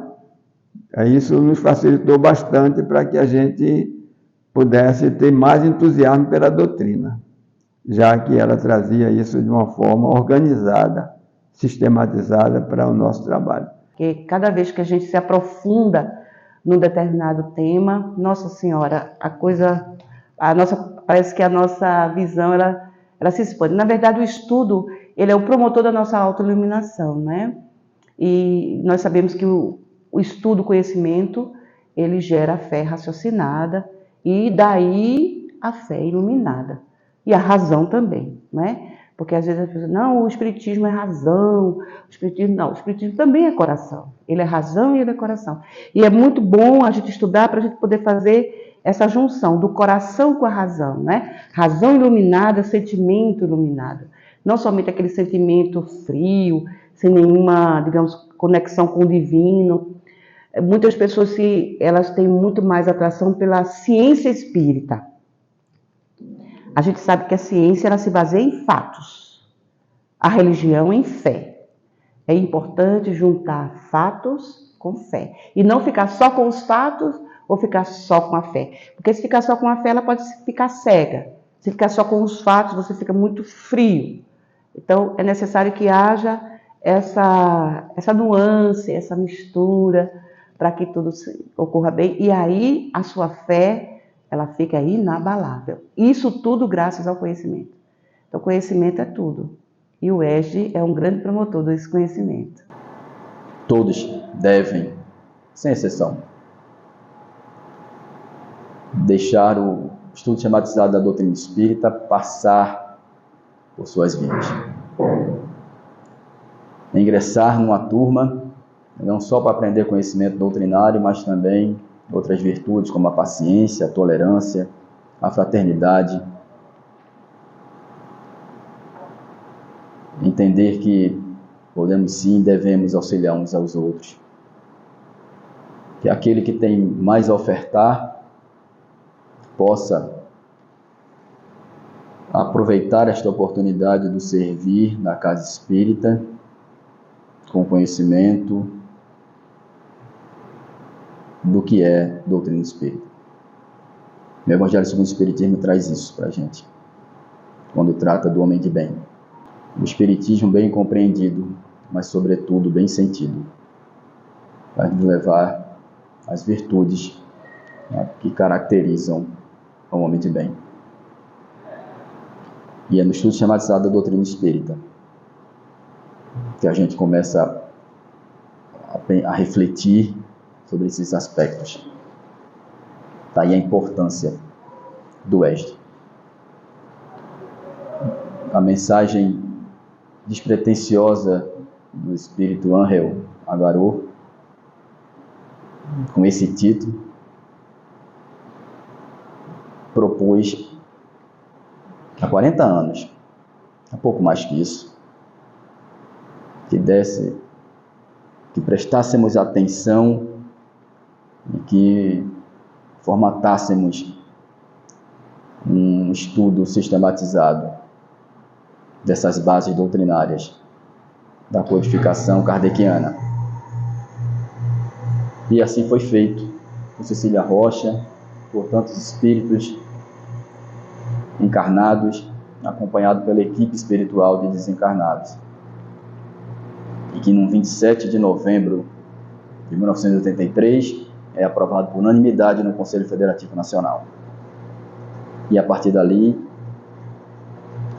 Isso nos facilitou bastante para que a gente pudesse ter mais entusiasmo pela doutrina, já que ela trazia isso de uma forma organizada, sistematizada para o nosso trabalho. Porque cada vez que a gente se aprofunda num determinado tema, Nossa Senhora, parece que a nossa visão ela se expande. Na verdade, o estudo, ele é o promotor da nossa autoiluminação, né? E nós sabemos que o estudo, o conhecimento, ele gera a fé raciocinada e daí a fé iluminada. E a razão também, né? Porque às vezes as pessoas, não, o espiritismo é razão, o espiritismo também é coração. Ele é razão e ele é coração. E é muito bom a gente estudar para a gente poder fazer essa junção do coração com a razão, né? Razão iluminada, sentimento iluminado. Não somente aquele sentimento frio, sem nenhuma, digamos, conexão com o divino. Muitas pessoas elas têm muito mais atração pela ciência espírita. A gente sabe que a ciência ela se baseia em fatos, a religião em fé. É importante juntar fatos com fé e não ficar só com os fatos ou ficar só com a fé. Porque se ficar só com a fé, ela pode ficar cega. Se ficar só com os fatos, você fica muito frio. Então, é necessário que haja essa nuance, essa mistura, para que tudo ocorra bem. E aí, a sua fé ela fica inabalável. Isso tudo graças ao conhecimento. Então, conhecimento é tudo. E o ESD é um grande promotor desse conhecimento. Todos devem, sem exceção, deixar o estudo schematizado da doutrina espírita passar por suas vidas. Ingressar numa turma, não só para aprender conhecimento doutrinário, mas também outras virtudes como a paciência, a tolerância, a fraternidade. Entender que podemos sim, devemos auxiliar uns aos outros. Que aquele que tem mais a ofertar possa aproveitar esta oportunidade do servir na casa espírita com conhecimento do que é doutrina espírita. O Evangelho segundo o Espiritismo traz isso para a gente, quando trata do homem de bem. O Espiritismo bem compreendido, mas sobretudo bem sentido, para nos levar às virtudes, né, que caracterizam o homem de bem. E é no estudo schematizado da doutrina espírita que a gente começa a refletir sobre esses aspectos. Daí a importância do ESD. A mensagem despretensiosa do espírito Ángel Agarô, com esse título, propôs há 40 anos, há pouco mais que isso, que prestássemos atenção e que formatássemos um estudo sistematizado dessas bases doutrinárias da codificação kardeciana. E assim foi feito por Cecília Rocha, por tantos espíritos encarnados, acompanhado pela equipe espiritual de desencarnados. e que no 27 de novembro de 1983 é aprovado por unanimidade no Conselho Federativo Nacional. E a partir dali,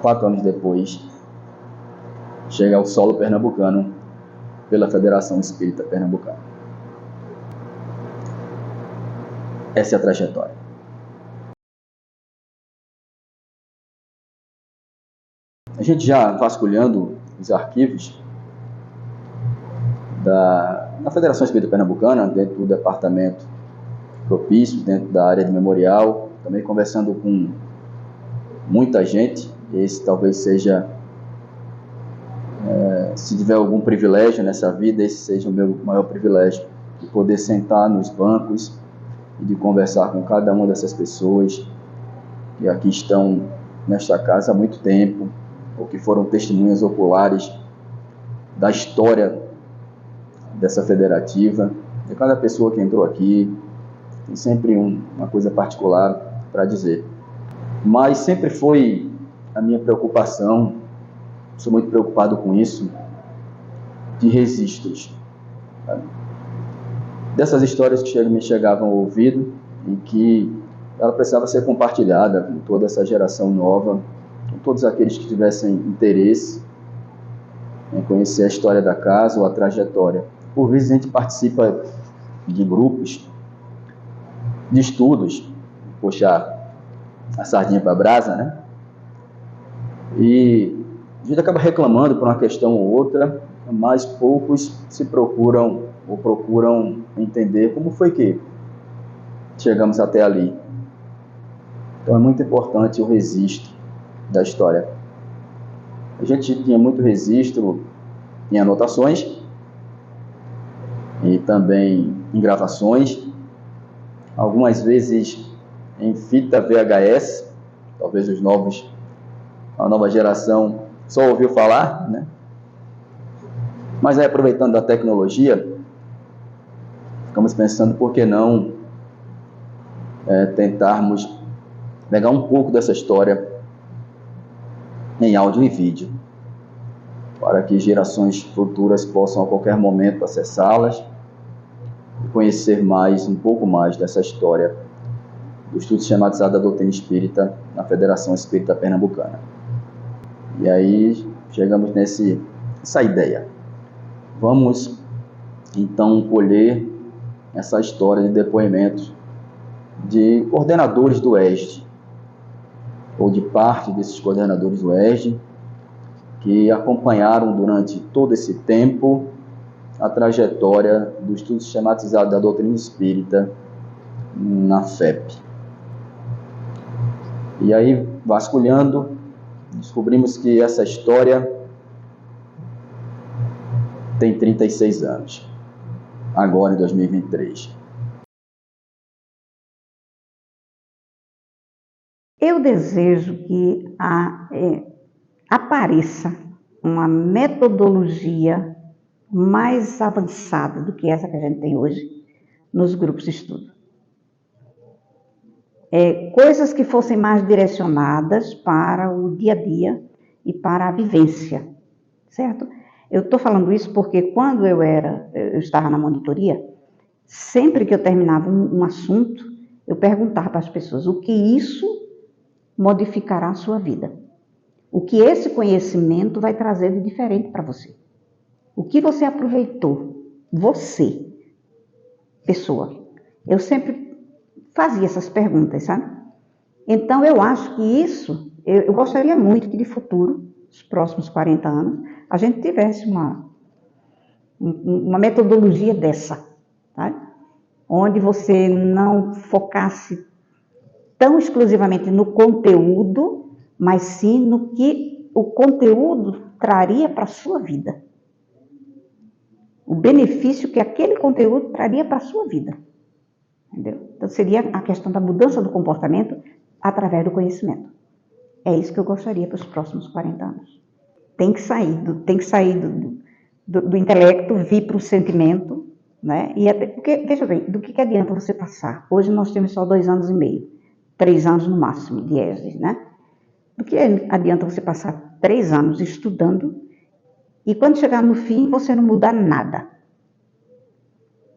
4 anos depois, chega ao solo pernambucano pela Federação Espírita Pernambucana. Essa é a trajetória. A gente já vasculhando os arquivos da Federação Espírita Pernambucana, dentro do departamento propício, dentro da área de memorial, também conversando com muita gente. Esse talvez seja, se tiver algum privilégio nessa vida, esse seja o meu maior privilégio, de poder sentar nos bancos e de conversar com cada uma dessas pessoas que aqui estão nesta casa há muito tempo, ou que foram testemunhas oculares da história dessa federativa. De cada pessoa que entrou aqui, tem sempre uma coisa particular para dizer. Mas sempre foi a minha preocupação, sou muito preocupado com isso, de registros. Sabe? Dessas histórias que me chegavam ao ouvido e que ela precisava ser compartilhada com toda essa geração nova, com todos aqueles que tivessem interesse em conhecer a história da casa ou a trajetória. Por vezes a gente participa de grupos, de estudos, puxar a sardinha para a brasa, né? E a gente acaba reclamando por uma questão ou outra, mas poucos se procuram entender como foi que chegamos até ali. Então é muito importante o registro da história. A gente tinha muito registro em anotações e também em gravações, algumas vezes em fita VHS, talvez a nova geração só ouviu falar, né? Mas aí, aproveitando a tecnologia, ficamos pensando por que não tentarmos pegar um pouco dessa história em áudio e vídeo, para que gerações futuras possam a qualquer momento acessá-las e conhecer um pouco mais dessa história do estudo sistematizado da doutrina espírita na Federação Espírita Pernambucana. E aí chegamos nessa ideia. Vamos então colher essa história de depoimentos de coordenadores do ESD, ou de parte desses coordenadores do ESD, que acompanharam durante todo esse tempo a trajetória do estudo sistematizado da doutrina espírita na FEP. E aí, vasculhando, descobrimos que essa história tem 36 anos, agora em 2023. Eu desejo que apareça uma metodologia mais avançada do que essa que a gente tem hoje nos grupos de estudo. Coisas que fossem mais direcionadas para o dia a dia e para a vivência, certo? Eu estou falando isso porque quando eu estava na monitoria, sempre que eu terminava um assunto, eu perguntava para as pessoas o que isso modificará a sua vida. O que esse conhecimento vai trazer de diferente para você. O que você aproveitou, você, pessoa. Eu sempre fazia essas perguntas, sabe? Então, eu acho que isso, eu gostaria muito que de futuro, nos próximos 40 anos, a gente tivesse uma metodologia dessa, tá? Onde você não focasse tão exclusivamente no conteúdo, mas sim no que o conteúdo traria para a sua vida. O benefício que aquele conteúdo traria para a sua vida. Entendeu? Então, seria a questão da mudança do comportamento através do conhecimento. É isso que eu gostaria para os próximos 40 anos. Tem que sair do intelecto, vir para o sentimento, né? E até, porque, veja bem, do que adianta você passar? Hoje nós temos só 2 anos e meio, 3 anos no máximo de ESD, né? Do que adianta você passar 3 anos estudando e quando chegar no fim, você não mudar nada.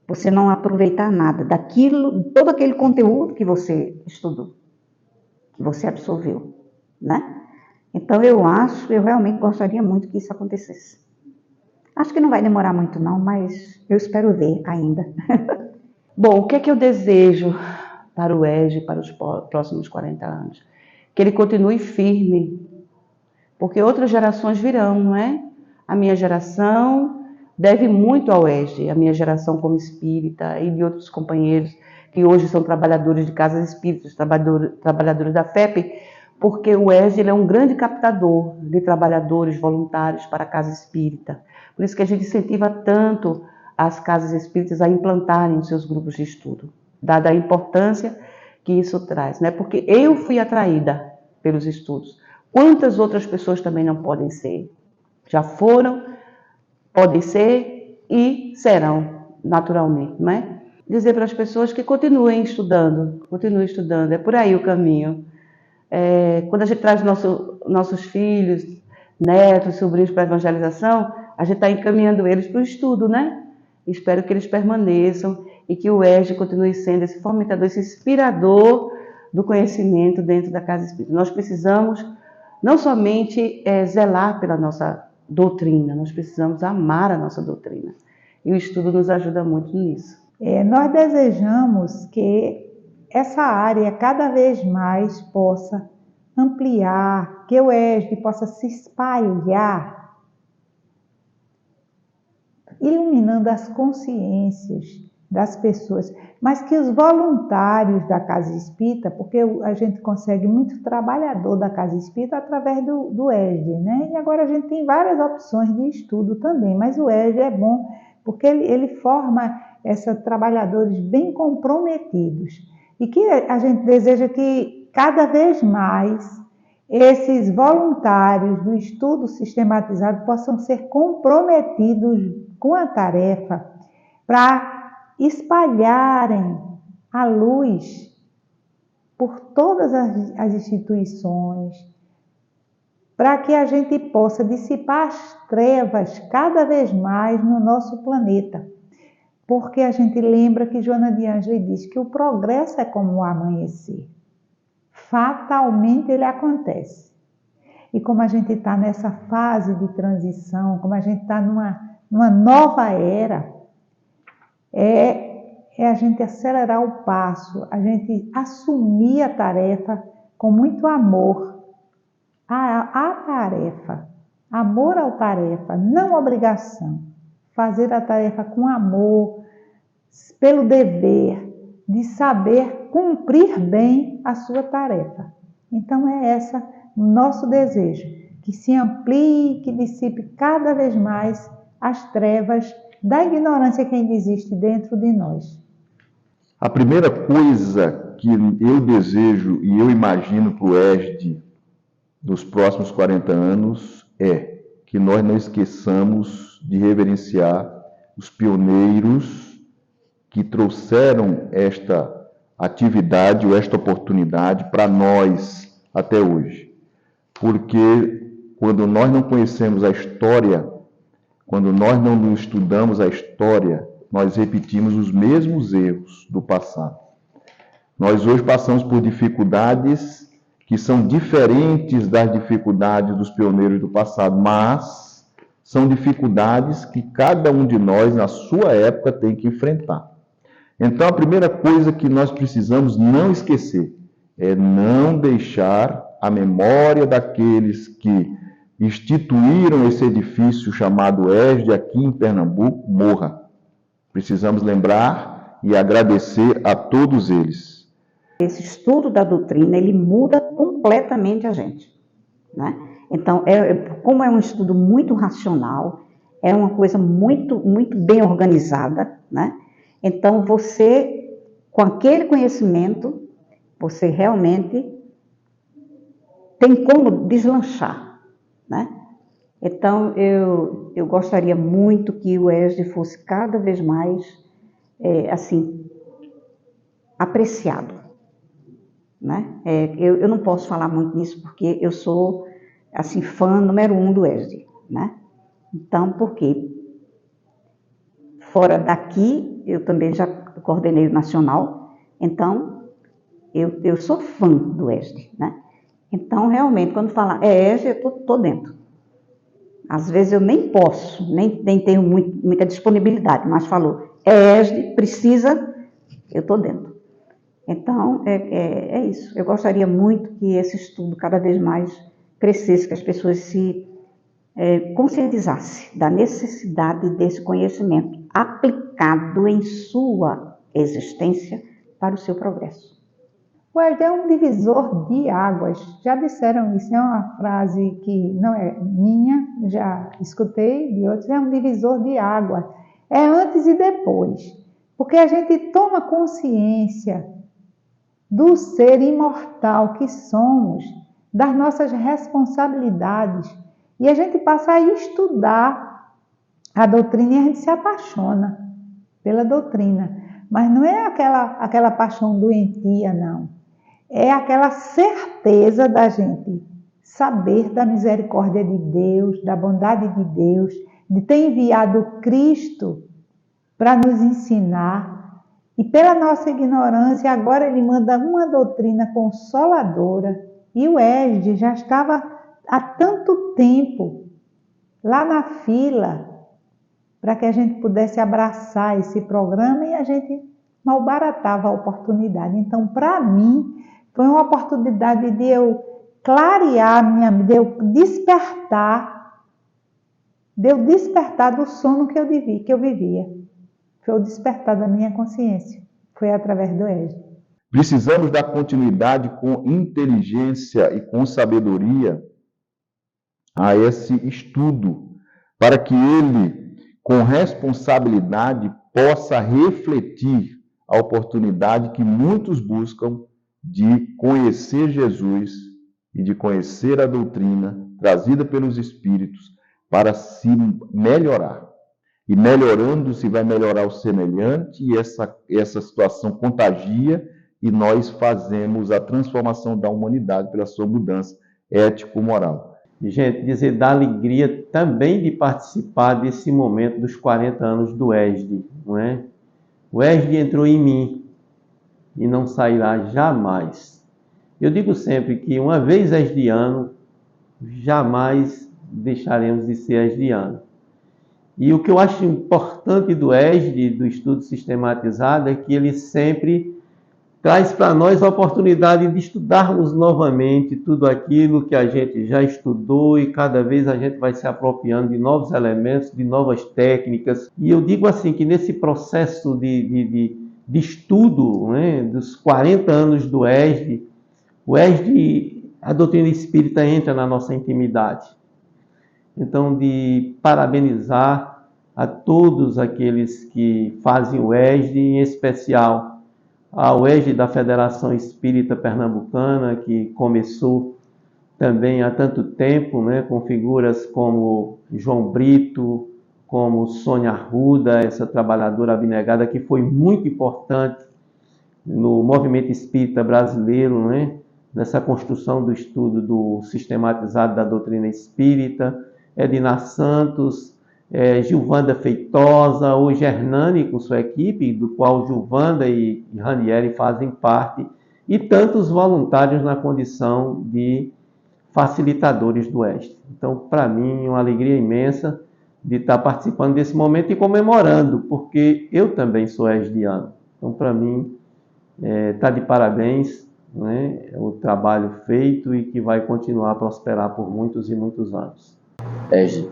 Você não aproveitar nada daquilo, todo aquele conteúdo que você estudou, que você absorveu, né? Então eu realmente gostaria muito que isso acontecesse. Acho que não vai demorar muito não, mas eu espero ver ainda. Bom, o que é que eu desejo para o EJE para os próximos 40 anos? Que ele continue firme, porque outras gerações virão, não é? A minha geração deve muito ao EJE, a minha geração como espírita e de outros companheiros que hoje são trabalhadores de casas espíritas, trabalhadores da FEP, porque o EJE ele é um grande captador de trabalhadores voluntários para a casa espírita. Por isso que a gente incentiva tanto as casas espíritas a implantarem os seus grupos de estudo, dada a importância que isso traz, né? Porque eu fui atraída pelos estudos. Quantas outras pessoas também não podem ser? Já foram, podem ser e serão, naturalmente, não é? Dizer para as pessoas que continuem estudando, é por aí o caminho. Quando a gente traz nossos filhos, netos, sobrinhos para a evangelização, a gente está encaminhando eles para o estudo, né? Espero que eles permaneçam e que o EJE continue sendo esse fomentador, esse inspirador do conhecimento dentro da casa espírita. Nós precisamos não somente zelar pela nossa doutrina, nós precisamos amar a nossa doutrina. E o estudo nos ajuda muito nisso. Nós desejamos que essa área cada vez mais possa ampliar, que o EJE possa se espalhar, iluminando as consciências das pessoas, mas que os voluntários da Casa Espírita, porque a gente consegue muito trabalhador da Casa Espírita através do EJE, né? E agora a gente tem várias opções de estudo também, mas o EJE é bom porque ele forma esses trabalhadores bem comprometidos e que a gente deseja que cada vez mais esses voluntários do estudo sistematizado possam ser comprometidos com a tarefa para espalharem a luz por todas as instituições, para que a gente possa dissipar as trevas cada vez mais no nosso planeta. Porque a gente lembra que Joana de Ângeles diz que o progresso é como o amanhecer. Fatalmente ele acontece. E como a gente está nessa fase de transição, como a gente está numa nova era, é a gente acelerar o passo, a gente assumir a tarefa com muito amor. A tarefa, amor à tarefa, não obrigação. Fazer a tarefa com amor, pelo dever de saber cumprir bem a sua tarefa. Então é esse o nosso desejo, que se amplie, que dissipe cada vez mais as trevas da ignorância que ainda existe dentro de nós. A primeira coisa que eu desejo e eu imagino para o EJE nos próximos 40 anos é que nós não esqueçamos de reverenciar os pioneiros que trouxeram esta atividade ou esta oportunidade para nós até hoje. Porque quando nós não conhecemos a história, quando nós não estudamos a história, nós repetimos os mesmos erros do passado. Nós hoje passamos por dificuldades que são diferentes das dificuldades dos pioneiros do passado, mas são dificuldades que cada um de nós, na sua época, tem que enfrentar. Então, a primeira coisa que nós precisamos não esquecer é não deixar a memória daqueles que instituíram esse edifício chamado EJE aqui em Pernambuco morra. Precisamos lembrar e agradecer a todos eles. Esse estudo da doutrina, ele muda completamente a gente, né? Então, como é um estudo muito racional, é uma coisa muito, muito bem organizada, né? Então, você, com aquele conhecimento, você realmente tem como deslanchar, né? Então, eu gostaria muito que o EJE fosse cada vez mais, assim, apreciado, né? Eu não posso falar muito nisso porque eu sou, assim, fã número 1 do EJE, né? Então, por quê? Fora daqui, eu também já coordenei o nacional, então eu sou fã do ESD, né? Então, realmente, quando fala ESD, eu estou dentro. Às vezes eu nem posso, nem tenho muita disponibilidade, mas falou, ESD, precisa, eu estou dentro. Então, é isso. Eu gostaria muito que esse estudo cada vez mais crescesse, que as pessoas se conscientizassem da necessidade desse conhecimento aplicado em sua existência para o seu progresso. O ESD é um divisor de águas. Já disseram isso, é uma frase que não é minha, já escutei de outros, é um divisor de água. É antes e depois. Porque a gente toma consciência do ser imortal que somos, das nossas responsabilidades, e a gente passa a estudar a doutrina e a gente se apaixona pela doutrina. Mas não é aquela paixão doentia, não. É aquela certeza da gente saber da misericórdia de Deus, da bondade de Deus, de ter enviado Cristo para nos ensinar. E pela nossa ignorância, agora ele manda uma doutrina consoladora. E o ESD já estava há tanto tempo lá na fila para que a gente pudesse abraçar esse programa e a gente malbaratava a oportunidade. Então, para mim, foi uma oportunidade de eu clarear de eu despertar do sono que eu vivia. Foi o despertar da minha consciência. Foi através do ESD. Precisamos dar continuidade com inteligência e com sabedoria a esse estudo, para que ele, com responsabilidade, possa refletir a oportunidade que muitos buscam de conhecer Jesus e de conhecer a doutrina trazida pelos Espíritos para se melhorar. E melhorando, se vai melhorar o semelhante, e essa situação contagia, e nós fazemos a transformação da humanidade pela sua mudança ético-moral. Gente, dizer da alegria também de participar desse momento dos 40 anos do ESD, não é? O ESD entrou em mim e não sairá jamais. Eu digo sempre que uma vez esdiano, jamais deixaremos de ser esdiano. E o que eu acho importante do ESD, do estudo sistematizado, é que ele sempre traz para nós a oportunidade de estudarmos novamente tudo aquilo que a gente já estudou, e cada vez a gente vai se apropriando de novos elementos, de novas técnicas. E eu digo assim que nesse processo de estudo, né, dos 40 anos do ESD, o ESD, a doutrina espírita entra na nossa intimidade. Então, de parabenizar a todos aqueles que fazem o ESD, em especial ao ESD da Federação Espírita Pernambucana, que começou também há tanto tempo, né, com figuras como João Brito, como Sônia Arruda, essa trabalhadora abnegada que foi muito importante no movimento espírita brasileiro, né, nessa construção do estudo do sistematizado da doutrina espírita, Edina Santos, Gilvanda Feitosa, hoje Hernani com sua equipe, do qual Gilvanda e Ranieri fazem parte, e tantos voluntários na condição de facilitadores do ESD. Então, para mim, uma alegria imensa de estar participando desse momento e comemorando, porque eu também sou esdiano. Então, para mim, está de parabéns, né, o trabalho feito e que vai continuar a prosperar por muitos e muitos anos. ESD,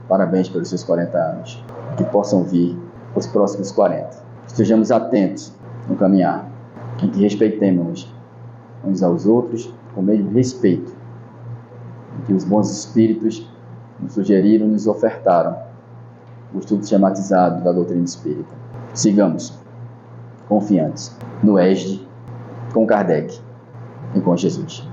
parabéns pelos seus 40 anos. Que possam vir os próximos 40. Estejamos atentos no caminhar. Que respeitemos uns aos outros com o mesmo respeito que os bons espíritos nos sugeriram, nos ofertaram o estudo sistematizado da doutrina espírita. Sigamos confiantes no ESD, com Kardec e com Jesus.